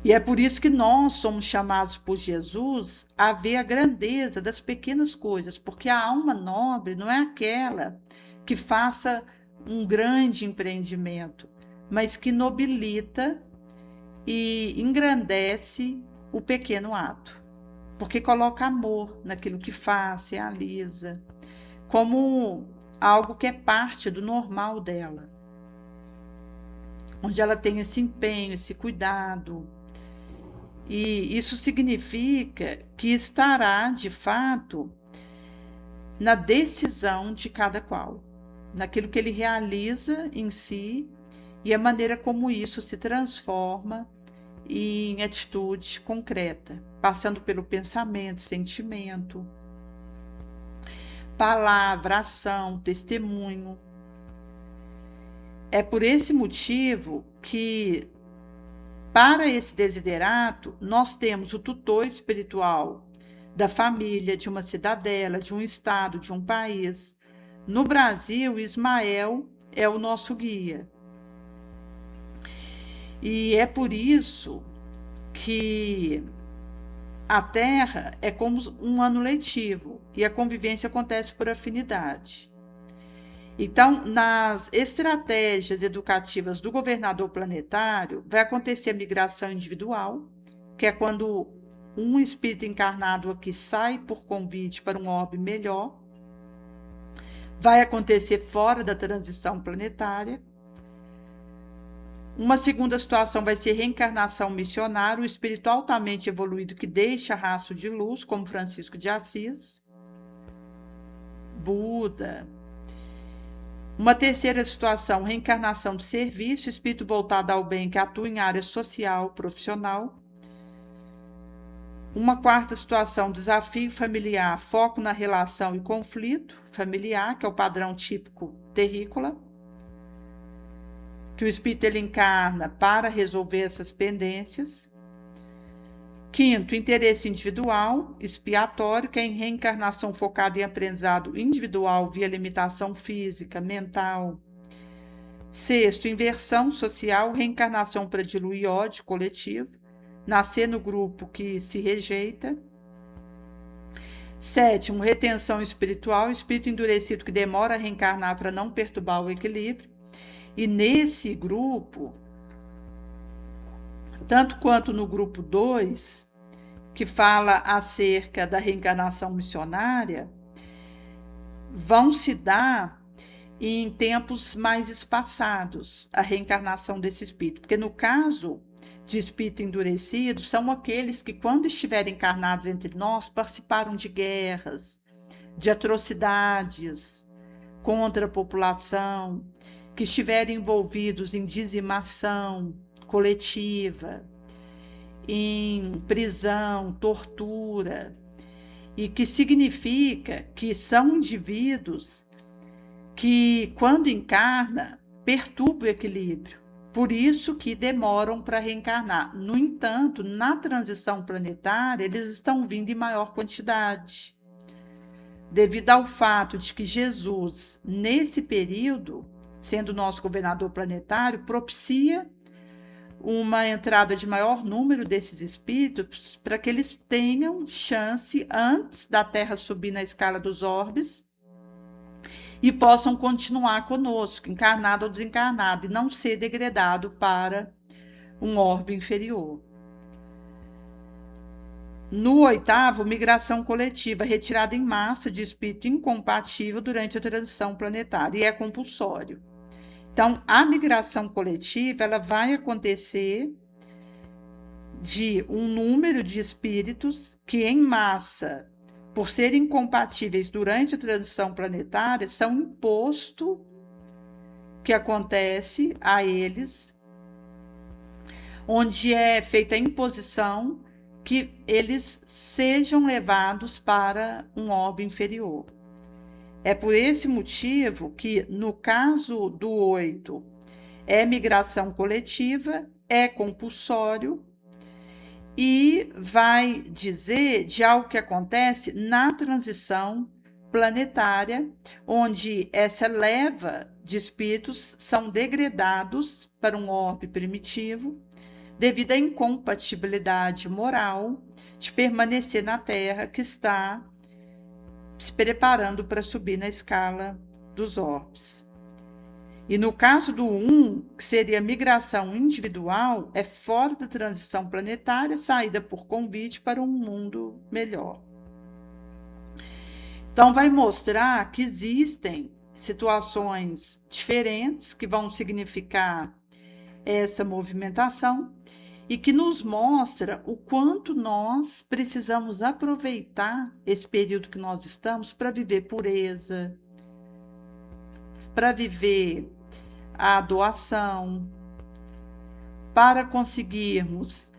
E é por isso que nós somos chamados por Jesus a ver a grandeza das pequenas coisas, porque a alma nobre não é aquela que faça um grande empreendimento, mas que nobilita e engrandece o pequeno ato, porque coloca amor naquilo que faz, realiza, como algo que é parte do normal dela, onde ela tem esse empenho, esse cuidado. E isso significa que estará, de fato, na decisão de cada qual, naquilo que ele realiza em si e a maneira como isso se transforma em atitude concreta, passando pelo pensamento, sentimento, palavra, ação, testemunho. É por esse motivo que, para esse desiderato, nós temos o tutor espiritual da família, de uma cidadela, de um estado, de um país. No Brasil, Ismael é o nosso guia. E é por isso que a Terra é como um ano letivo e a convivência acontece por afinidade. Então, nas estratégias educativas do governador planetário, vai acontecer a migração individual, que é quando um espírito encarnado aqui sai por convite para um orbe melhor. Vai acontecer fora da transição planetária. Uma segunda situação vai ser reencarnação missionária, o espírito altamente evoluído que deixa rastro de luz, como Francisco de Assis, Buda. Uma terceira situação, reencarnação de serviço, espírito voltado ao bem que atua em área social, profissional. Uma quarta situação, desafio familiar, foco na relação e conflito familiar, que é o padrão típico terrícola, que o espírito ele encarna para resolver essas pendências. Quinto, interesse individual, expiatório, que é em reencarnação focada em aprendizado individual via limitação física, mental. Sexto, inversão social, reencarnação para diluir ódio coletivo, nascer no grupo que se rejeita. Sétimo, retenção espiritual, espírito endurecido que demora a reencarnar para não perturbar o equilíbrio. E nesse grupo, tanto quanto no grupo 2, que fala acerca da reencarnação missionária, vão se dar em tempos mais espaçados a reencarnação desse espírito. Porque no caso de espírito endurecido, são aqueles que, quando estiverem encarnados entre nós, participaram de guerras, de atrocidades contra a população, que estiverem envolvidos em dizimação coletiva, em prisão, tortura, e que significa que são indivíduos que, quando encarna, perturbam o equilíbrio. Por isso que demoram para reencarnar. No entanto, na transição planetária, eles estão vindo em maior quantidade, devido ao fato de que Jesus, nesse período, sendo nosso governador planetário, propicia uma entrada de maior número desses espíritos para que eles tenham chance antes da Terra subir na escala dos orbes e possam continuar conosco, encarnado ou desencarnado, e não ser degradado para um orbe inferior. No oitavo, migração coletiva, retirada em massa de espírito incompatível durante a transição planetária, e é compulsório. Então, a migração coletiva, ela vai acontecer de um número de espíritos que, em massa, por serem incompatíveis durante a transição planetária, são imposto que acontece a eles, onde é feita a imposição que eles sejam levados para um orbe inferior. É por esse motivo que, no caso do 8, é migração coletiva, é compulsório, e vai dizer de algo que acontece na transição planetária, onde essa leva de espíritos são degradados para um orbe primitivo, devido à incompatibilidade moral de permanecer na Terra, que está se preparando para subir na escala dos orbes. E no caso do 1, que seria migração individual, é fora da transição planetária, saída por convite para um mundo melhor. Então, vai mostrar que existem situações diferentes que vão significar essa movimentação e que nos mostra o quanto nós precisamos aproveitar esse período que nós estamos para viver pureza, para viver a doação, para conseguirmos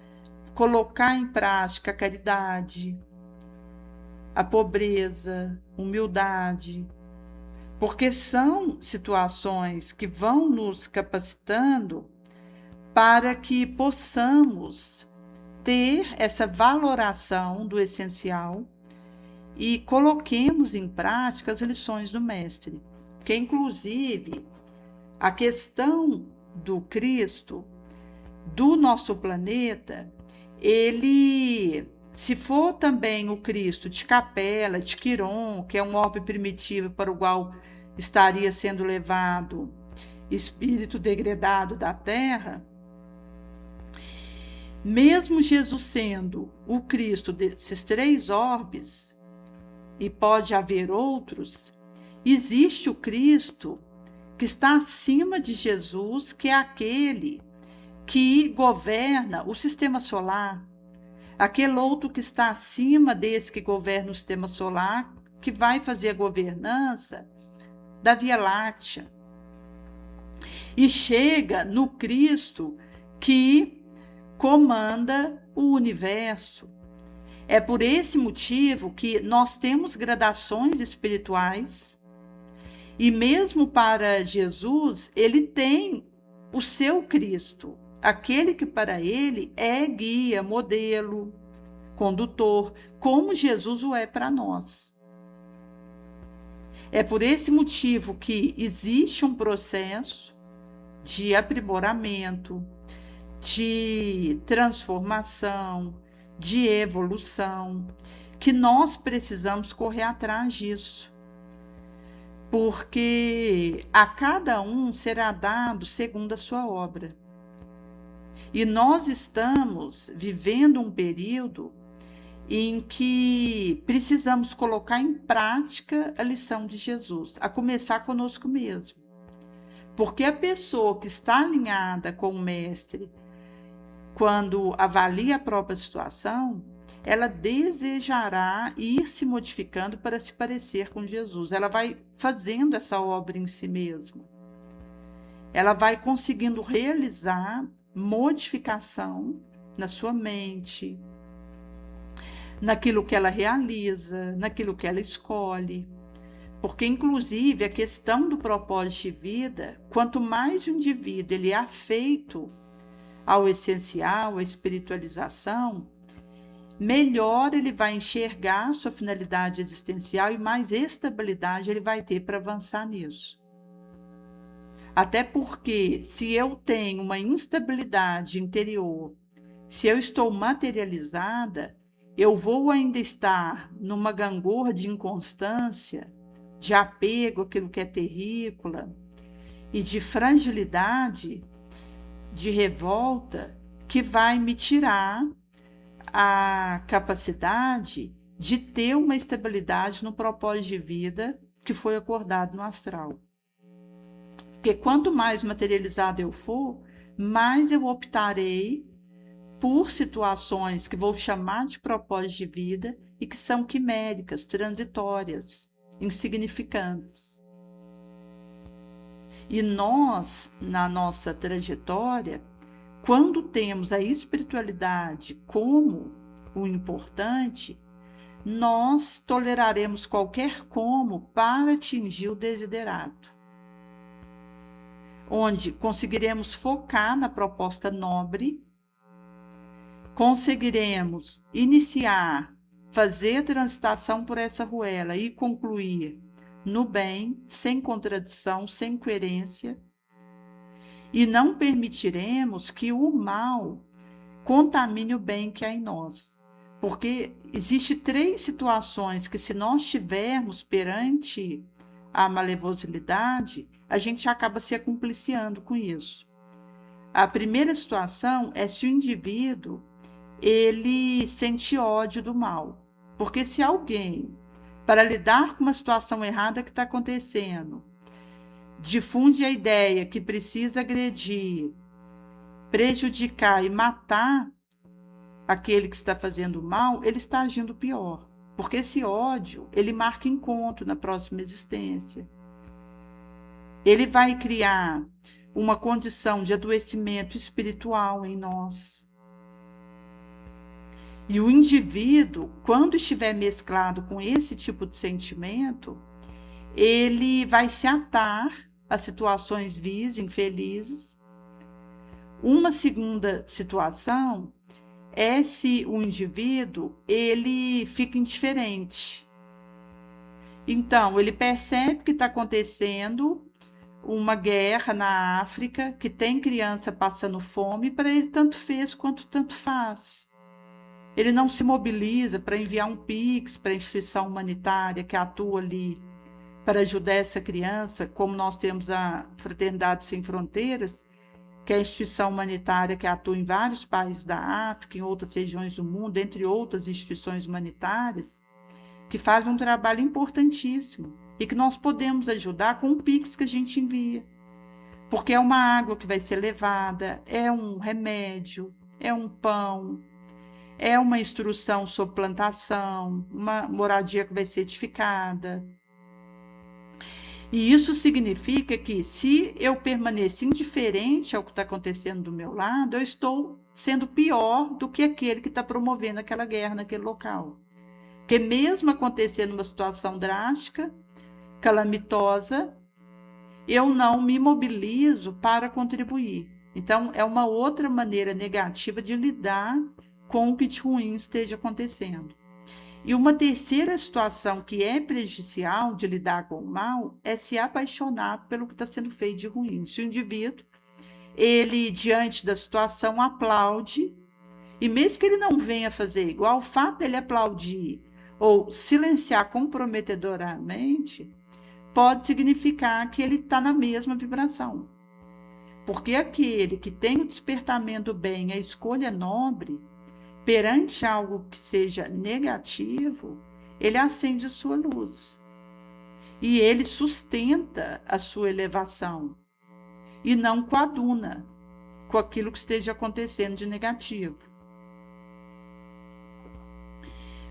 colocar em prática a caridade, a pobreza, humildade, porque são situações que vão nos capacitando para que possamos ter essa valoração do essencial e coloquemos em prática as lições do Mestre, porque inclusive a questão do Cristo, do nosso planeta, ele, se for também o Cristo de Capela, de Quiron, que é um orbe primitivo para o qual estaria sendo levado espírito degradado da Terra, mesmo Jesus sendo o Cristo desses 3 orbes, e pode haver outros, existe o Cristo que está acima de Jesus, que é aquele que governa o sistema solar, aquele outro que está acima desse que governa o sistema solar, que vai fazer a governança da Via Láctea. E chega no Cristo que comanda o universo. É por esse motivo que nós temos gradações espirituais, e mesmo para Jesus, ele tem o seu Cristo, aquele que para ele é guia, modelo, condutor, como Jesus o é para nós. É por esse motivo que existe um processo de aprimoramento, de transformação, de evolução, que nós precisamos correr atrás disso. Porque a cada um será dado segundo a sua obra. E nós estamos vivendo um período em que precisamos colocar em prática a lição de Jesus, a começar conosco mesmo. Porque a pessoa que está alinhada com o Mestre, quando avalia a própria situação, ela desejará ir se modificando para se parecer com Jesus. Ela vai fazendo essa obra em si mesma. Ela vai conseguindo realizar modificação na sua mente, naquilo que ela realiza, naquilo que ela escolhe. Porque, inclusive, a questão do propósito de vida, quanto mais o indivíduo ele é afeito ao essencial, à espiritualização, melhor ele vai enxergar sua finalidade existencial e mais estabilidade ele vai ter para avançar nisso. Até porque, se eu tenho uma instabilidade interior, se eu estou materializada, eu vou ainda estar numa gangorra de inconstância, de apego àquilo que é terrícola e de fragilidade, de revolta, que vai me tirar a capacidade de ter uma estabilidade no propósito de vida que foi acordado no astral. Porque quanto mais materializado eu for, mais eu optarei por situações que vou chamar de propósito de vida e que são quiméricas, transitórias, insignificantes. E nós, na nossa trajetória, quando temos a espiritualidade como o importante, nós toleraremos qualquer como para atingir o desiderato, onde conseguiremos focar na proposta nobre, conseguiremos iniciar, fazer a transitação por essa ruela e concluir no bem, sem contradição, sem incoerência, e não permitiremos que o mal contamine o bem que há em nós. Porque existe 3 situações que, se nós estivermos perante a malevosidade, a gente acaba se acumpliciando com isso. A primeira situação é se o indivíduo ele sente ódio do mal. Porque se alguém, para lidar com uma situação errada que está acontecendo, difunde a ideia que precisa agredir, prejudicar e matar aquele que está fazendo mal, ele está agindo pior. Porque esse ódio, ele marca encontro na próxima existência. Ele vai criar uma condição de adoecimento espiritual em nós. E o indivíduo, quando estiver mesclado com esse tipo de sentimento, ele vai se atar a situações vis, infelizes. Uma segunda situação é se o indivíduo ele fica indiferente. Então, ele percebe que está acontecendo uma guerra na África, que tem criança passando fome, para ele tanto fez quanto tanto faz. Ele não se mobiliza para enviar um Pix para a instituição humanitária que atua ali para ajudar essa criança, como nós temos a Fraternidade Sem Fronteiras, que é a instituição humanitária que atua em vários países da África, em outras regiões do mundo, entre outras instituições humanitárias, que fazem um trabalho importantíssimo e que nós podemos ajudar com o Pix que a gente envia. Porque é uma água que vai ser levada, é um remédio, é um pão, é uma instrução sobre plantação, uma moradia que vai ser edificada. E isso significa que, se eu permaneço indiferente ao que está acontecendo do meu lado, eu estou sendo pior do que aquele que está promovendo aquela guerra naquele local. Porque mesmo acontecendo uma situação drástica, calamitosa, eu não me mobilizo para contribuir. Então, é uma outra maneira negativa de lidar com o que de ruim esteja acontecendo. E uma terceira situação que é prejudicial de lidar com o mal é se apaixonar pelo que está sendo feito de ruim. Se o indivíduo, ele, diante da situação, aplaude, e mesmo que ele não venha fazer igual, o fato dele aplaudir ou silenciar comprometedoramente pode significar que ele está na mesma vibração. Porque aquele que tem o despertamento bem, a escolha nobre, perante algo que seja negativo, ele acende a sua luz. E ele sustenta a sua elevação. E não coaduna com aquilo que esteja acontecendo de negativo.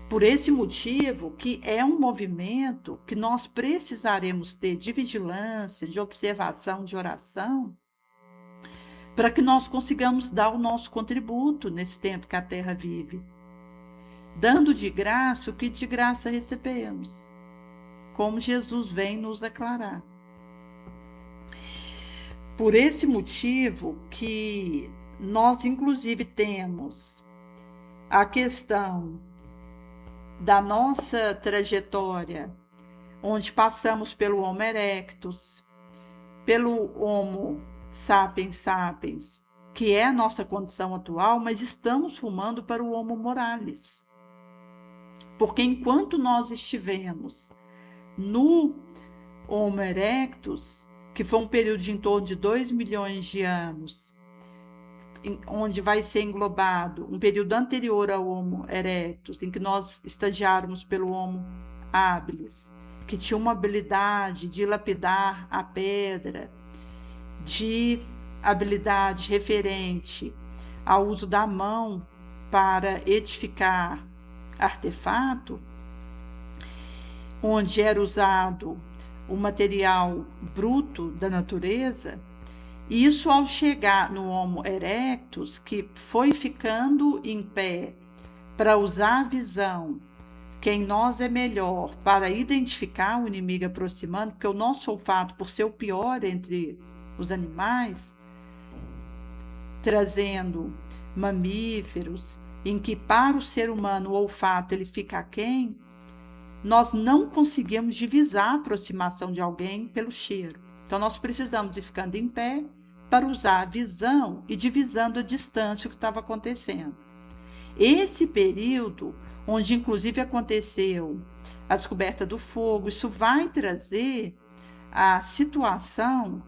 Por esse motivo, que é um movimento que nós precisaremos ter de vigilância, de observação, de oração, para que nós consigamos dar o nosso contributo nesse tempo que a Terra vive, dando de graça o que de graça recebemos, como Jesus vem nos declarar. Por esse motivo que nós, inclusive, temos a questão da nossa trajetória, onde passamos pelo Homo erectus, pelo Homo sapiens sapiens, que é a nossa condição atual, mas estamos rumando para o Homo moralis. Porque enquanto nós estivemos no Homo erectus, que foi um período de em torno de 2 milhões de anos, onde vai ser englobado um período anterior ao Homo erectus, em que nós estagiáramos pelo Homo habilis, que tinha uma habilidade de lapidar a pedra de habilidade referente ao uso da mão para edificar artefato, onde era usado o material bruto da natureza, isso ao chegar no Homo erectus, que foi ficando em pé para usar a visão, que em nós é melhor para identificar o inimigo aproximando, porque o nosso olfato, por ser o pior entre os animais, trazendo mamíferos, em que para o ser humano o olfato ele fica aquém, nós não conseguimos divisar a aproximação de alguém pelo cheiro. Então nós precisamos ir ficando em pé para usar a visão e divisando a distância que estava acontecendo. Esse período, onde inclusive aconteceu a descoberta do fogo, isso vai trazer a situação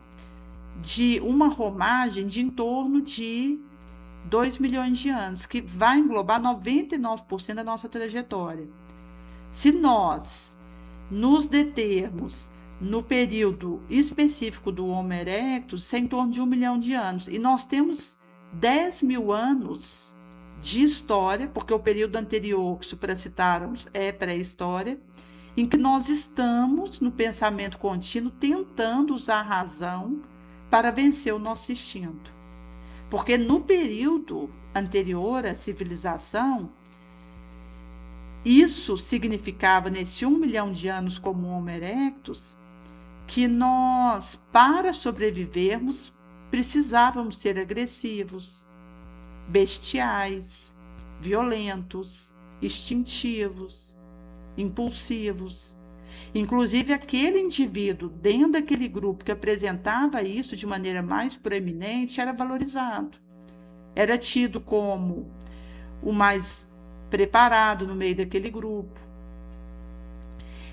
de uma romagem de em torno de 2 milhões de anos, que vai englobar 99% da nossa trajetória. Se nós nos determos no período específico do Homo erectus, isso é em torno de 1 milhão de anos. E nós temos 10 mil anos de história, porque o período anterior que supracitáramos é pré-história, em que nós estamos no pensamento contínuo tentando usar a razão para vencer o nosso instinto. Porque no período anterior à civilização, isso significava, nesse 1 milhão de anos como Homo erectus, que nós, para sobrevivermos, precisávamos ser agressivos, bestiais, violentos, instintivos, impulsivos. Inclusive, aquele indivíduo dentro daquele grupo que apresentava isso de maneira mais proeminente era valorizado. Era tido como o mais preparado no meio daquele grupo.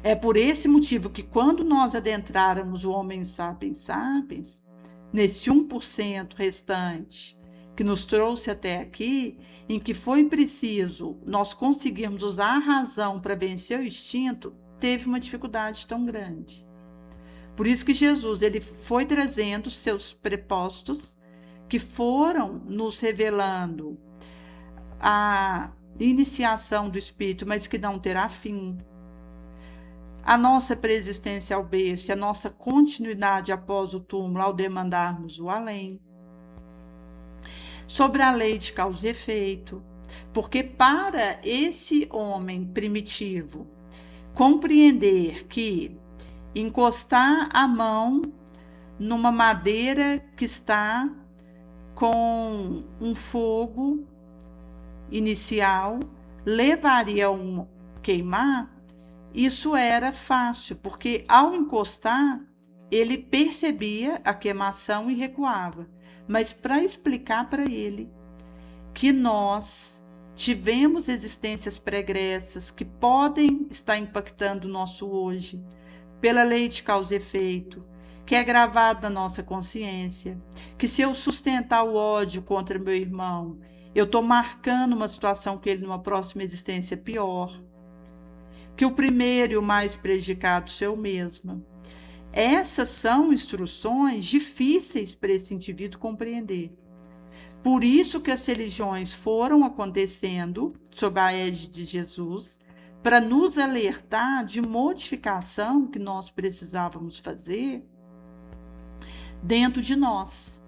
É por esse motivo que quando nós adentráramos o Homo sapiens sapiens, nesse 1% restante que nos trouxe até aqui, em que foi preciso nós conseguirmos usar a razão para vencer o instinto, teve uma dificuldade tão grande. Por isso que Jesus ele foi trazendo seus prepostos que foram nos revelando a iniciação do Espírito, mas que não terá fim. A nossa preexistência ao berço, a nossa continuidade após o túmulo, ao demandarmos o além. Sobre a lei de causa e efeito, porque para esse homem primitivo compreender que encostar a mão numa madeira que está com um fogo inicial levaria a um queimar, isso era fácil, porque ao encostar, ele percebia a queimação e recuava. Mas para explicar para ele que nós tivemos existências pregressas que podem estar impactando o nosso hoje, pela lei de causa e efeito, que é gravado na nossa consciência, que se eu sustentar o ódio contra meu irmão, eu estou marcando uma situação que ele numa próxima existência pior, que o primeiro e o mais prejudicado sou eu mesma. Essas são instruções difíceis para esse indivíduo compreender. Por isso que as religiões foram acontecendo sob a égide de Jesus, para nos alertar de modificação que nós precisávamos fazer dentro de nós,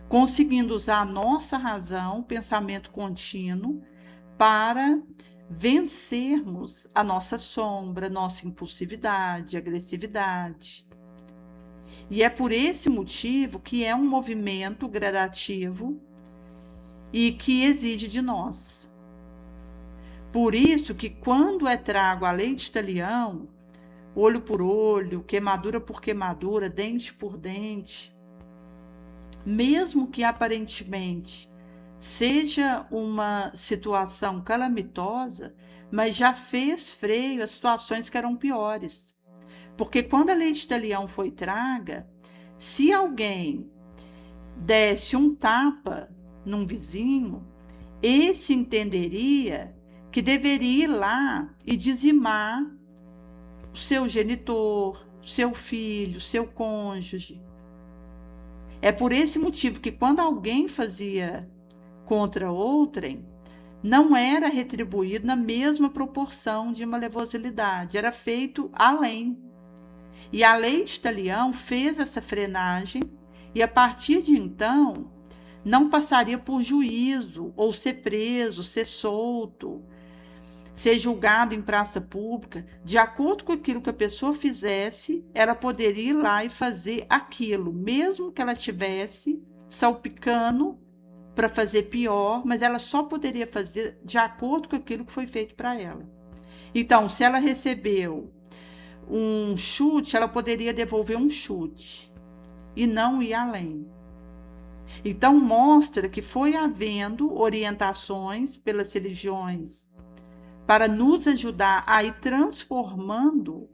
conseguindo usar a nossa razão, pensamento contínuo, para vencermos a nossa sombra, nossa impulsividade, agressividade. E é por esse motivo que é um movimento gradativo e que exige de nós. Por isso que quando é trago a lei de Talião, olho por olho, queimadura por queimadura, dente por dente, mesmo que aparentemente seja uma situação calamitosa, mas já fez freio a situações que eram piores. Porque quando a lei de Talião foi traga, se alguém desse um tapa num vizinho, esse entenderia que deveria ir lá e dizimar o seu genitor, seu filho, seu cônjuge. É por esse motivo que quando alguém fazia contra outrem, não era retribuído na mesma proporção de malevosidade, era feito além. E a lei de Talião fez essa frenagem e a partir de então não passaria por juízo ou ser preso, ser solto, ser julgado em praça pública. De acordo com aquilo que a pessoa fizesse, ela poderia ir lá e fazer aquilo, mesmo que ela tivesse salpicando para fazer pior, mas ela só poderia fazer de acordo com aquilo que foi feito para ela. Então, se ela recebeu um chute, ela poderia devolver um chute e não ir além. Então, mostra que foi havendo orientações pelas religiões para nos ajudar a ir transformando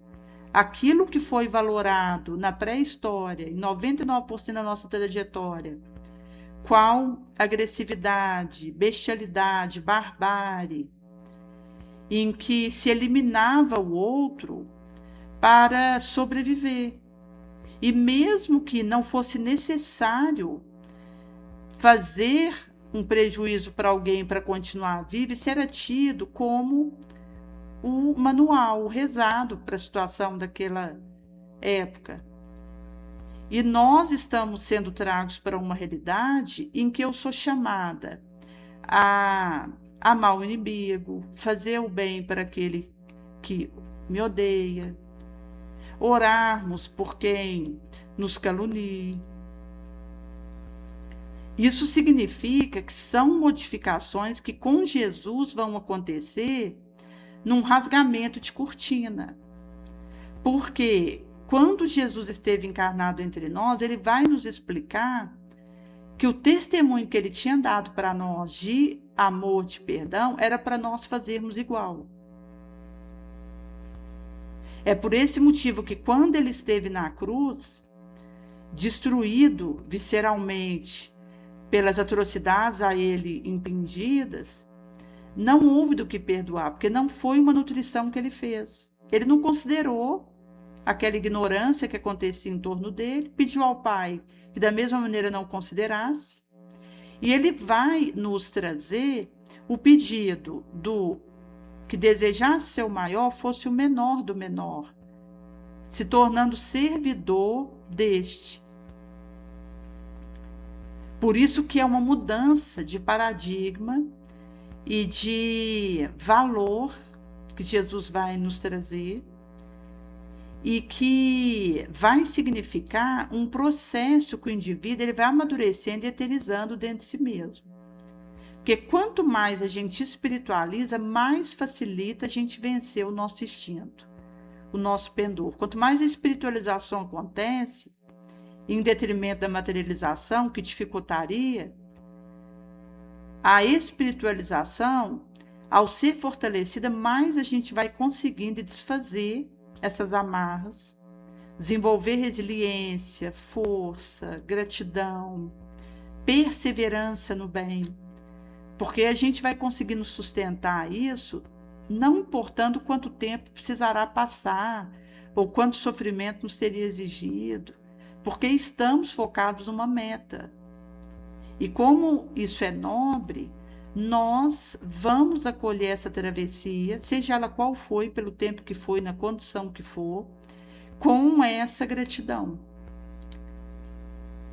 aquilo que foi valorado na pré-história, em 99% da nossa trajetória, qual agressividade, bestialidade, barbárie, em que se eliminava o outro para sobreviver. E mesmo que não fosse necessário fazer um prejuízo para alguém para continuar vivo, isso era tido como o manual, o rezado para a situação daquela época. E nós estamos sendo tragos para uma realidade em que eu sou chamada a amar o inimigo, fazer o bem para aquele que me odeia, orarmos por quem nos calunia. Isso significa que são modificações que com Jesus vão acontecer num rasgamento de cortina. Porque quando Jesus esteve encarnado entre nós, ele vai nos explicar que o testemunho que ele tinha dado para nós de amor, de perdão, era para nós fazermos igual. É por esse motivo que quando ele esteve na cruz, destruído visceralmente pelas atrocidades a ele impingidas, não houve do que perdoar, porque não foi uma nutrição que ele fez. Ele não considerou aquela ignorância que acontecia em torno dele, pediu ao Pai que da mesma maneira não considerasse, e ele vai nos trazer o pedido do que desejasse ser o maior fosse o menor do menor, se tornando servidor deste. Por isso que é uma mudança de paradigma e de valor que Jesus vai nos trazer e que vai significar um processo que o indivíduo ele vai amadurecendo e eternizando dentro de si mesmo. Porque quanto mais a gente espiritualiza, mais facilita a gente vencer o nosso instinto, o nosso pendor. Quanto mais a espiritualização acontece, em detrimento da materialização, que dificultaria, a espiritualização, ao ser fortalecida, mais a gente vai conseguindo desfazer essas amarras, desenvolver resiliência, força, gratidão, perseverança no bem, porque a gente vai conseguindo sustentar isso, não importando quanto tempo precisará passar ou quanto sofrimento nos seria exigido, porque estamos focados numa meta. E como isso é nobre, nós vamos acolher essa travessia, seja ela qual foi, pelo tempo que foi, na condição que for, com essa gratidão,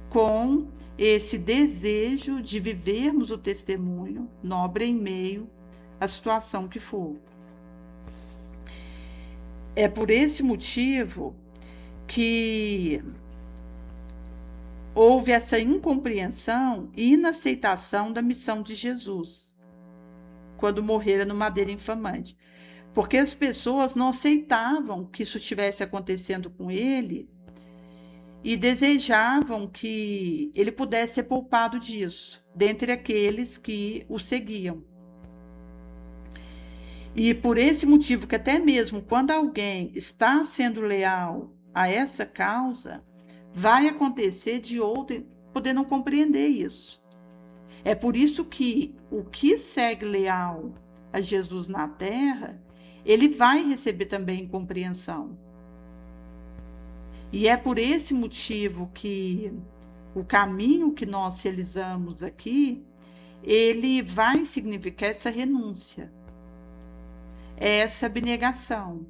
com esse desejo de vivermos o testemunho nobre em meio à situação que for. É por esse motivo que houve essa incompreensão e inaceitação da missão de Jesus, quando morrera no madeiro infamante. Porque as pessoas não aceitavam que isso estivesse acontecendo com ele e desejavam que ele pudesse ser poupado disso, dentre aqueles que o seguiam. E por esse motivo que até mesmo quando alguém está sendo leal a essa causa, vai acontecer de outro poder não compreender isso. É por isso que o que segue leal a Jesus na terra, ele vai receber também compreensão. E é por esse motivo que o caminho que nós realizamos aqui, ele vai significar essa renúncia, essa abnegação.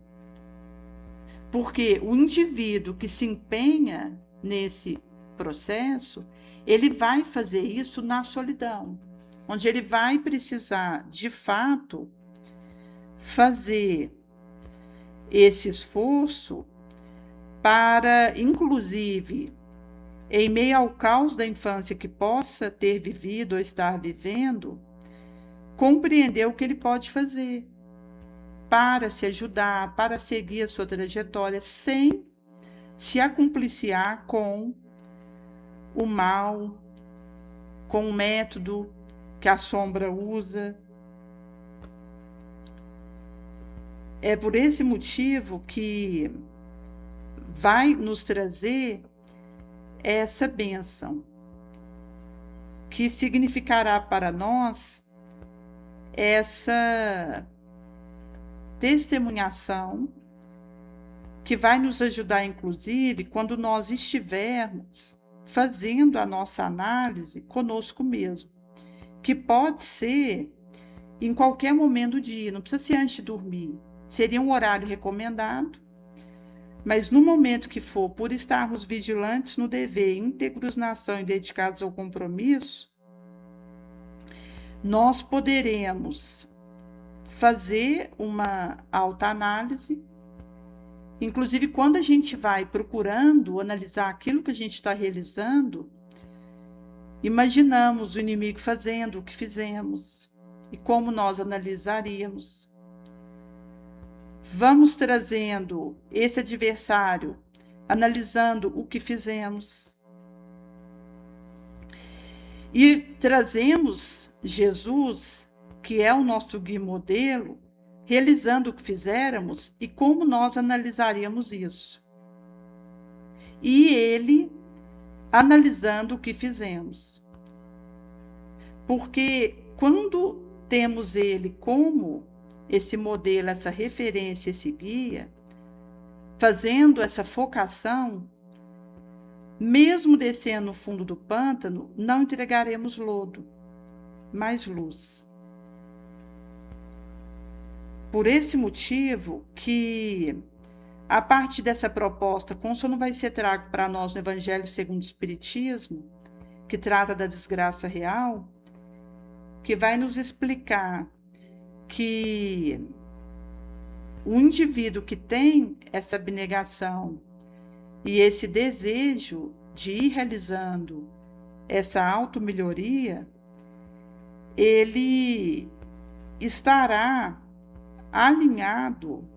Porque o indivíduo que se empenha nesse processo, ele vai fazer isso na solidão, onde ele vai precisar, de fato, fazer esse esforço para, inclusive, em meio ao caos da infância que possa ter vivido ou estar vivendo, compreender o que ele pode fazer para se ajudar, para seguir a sua trajetória, sem se acompliciar com o mal, com o método que a sombra usa. É por esse motivo que vai nos trazer essa bênção, que significará para nós essa testemunhação, que vai nos ajudar, inclusive, quando nós estivermos fazendo a nossa análise conosco mesmo, que pode ser em qualquer momento do dia, não precisa ser antes de dormir, seria um horário recomendado, mas no momento que for, por estarmos vigilantes no dever, íntegros na ação e dedicados ao compromisso, nós poderemos fazer uma autoanálise. Inclusive, quando a gente vai procurando analisar aquilo que a gente está realizando, imaginamos o inimigo fazendo o que fizemos e como nós analisaríamos. Vamos trazendo esse adversário, analisando o que fizemos. E trazemos Jesus, que é o nosso guia modelo, realizando o que fizéramos e como nós analisaríamos isso. E ele analisando o que fizemos. Porque quando temos ele como esse modelo, essa referência, esse guia, fazendo essa focação, mesmo descendo no fundo do pântano, não entregaremos lodo, mas luz. Por esse motivo que, a partir dessa proposta, não vai ser trago para nós no Evangelho segundo o Espiritismo, que trata da desgraça real, que vai nos explicar que o indivíduo que tem essa abnegação e esse desejo de ir realizando essa automelhoria, ele estará alinhado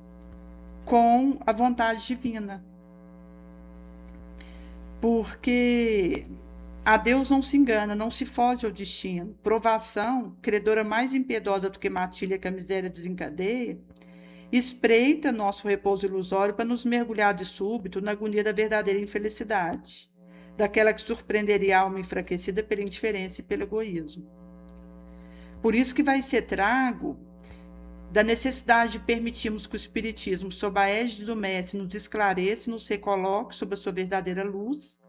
com a vontade divina. Porque a Deus não se engana, não se foge ao destino. Provação, credora mais impiedosa do que matilha que a miséria desencadeia, espreita nosso repouso ilusório para nos mergulhar de súbito na agonia da verdadeira infelicidade, daquela que surpreenderia a alma enfraquecida pela indiferença e pelo egoísmo. Por isso que vai ser trago da necessidade de permitirmos que o Espiritismo, sob a égide do Mestre, nos esclareça e nos recoloque sob a sua verdadeira luz,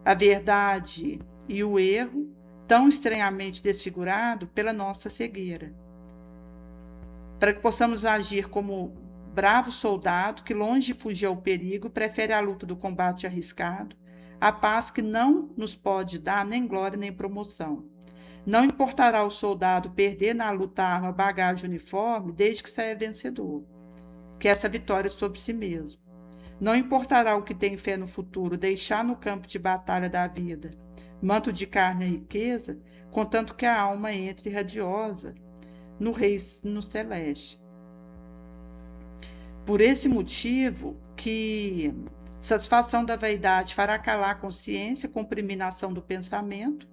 a verdade e o erro, tão estranhamente desfigurado pela nossa cegueira, para que possamos agir como bravo soldado que, longe de fugir ao perigo, prefere a luta do combate arriscado, a paz que não nos pode dar nem glória nem promoção. Não importará ao soldado perder na luta arma, bagagem, uniforme, desde que saia vencedor, que essa vitória é sobre si mesmo. Não importará o que tem fé no futuro, deixar no campo de batalha da vida manto de carne e riqueza, contanto que a alma entre radiosa no reino celeste. Por esse motivo que satisfação da vaidade fará calar a consciência, comprimir a ação do pensamento,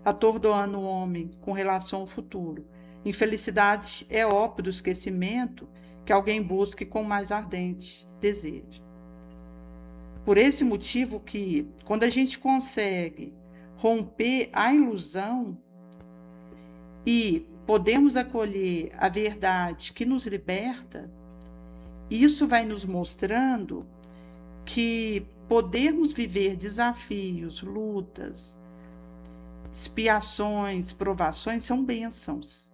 atordoando o homem com relação ao futuro. Infelicidade é ópio do esquecimento que alguém busque com mais ardente desejo. Por esse motivo que, quando a gente consegue romper a ilusão e podemos acolher a verdade que nos liberta, isso vai nos mostrando que podermos viver desafios, lutas, expiações, provações são bênçãos.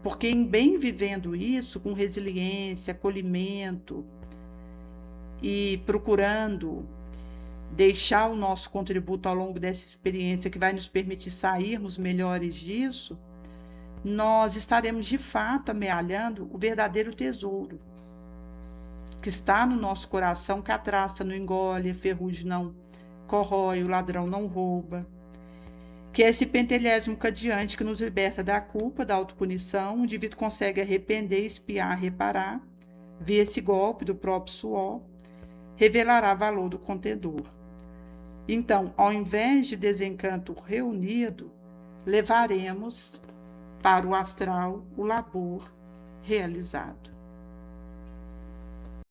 Porque em bem vivendo isso, com resiliência, acolhimento e procurando deixar o nosso contributo ao longo dessa experiência que vai nos permitir sairmos melhores disso, nós estaremos de fato amealhando o verdadeiro tesouro que está no nosso coração, que a traça não engole, a ferrugem não corrói, o ladrão não rouba, que é esse pentelésimo cadeante que nos liberta da culpa, da autopunição. O indivíduo consegue arrepender, expiar, reparar, ver esse golpe do próprio suor, revelará valor do contendor. Então, ao invés de desencanto reunido, levaremos para o astral o labor realizado.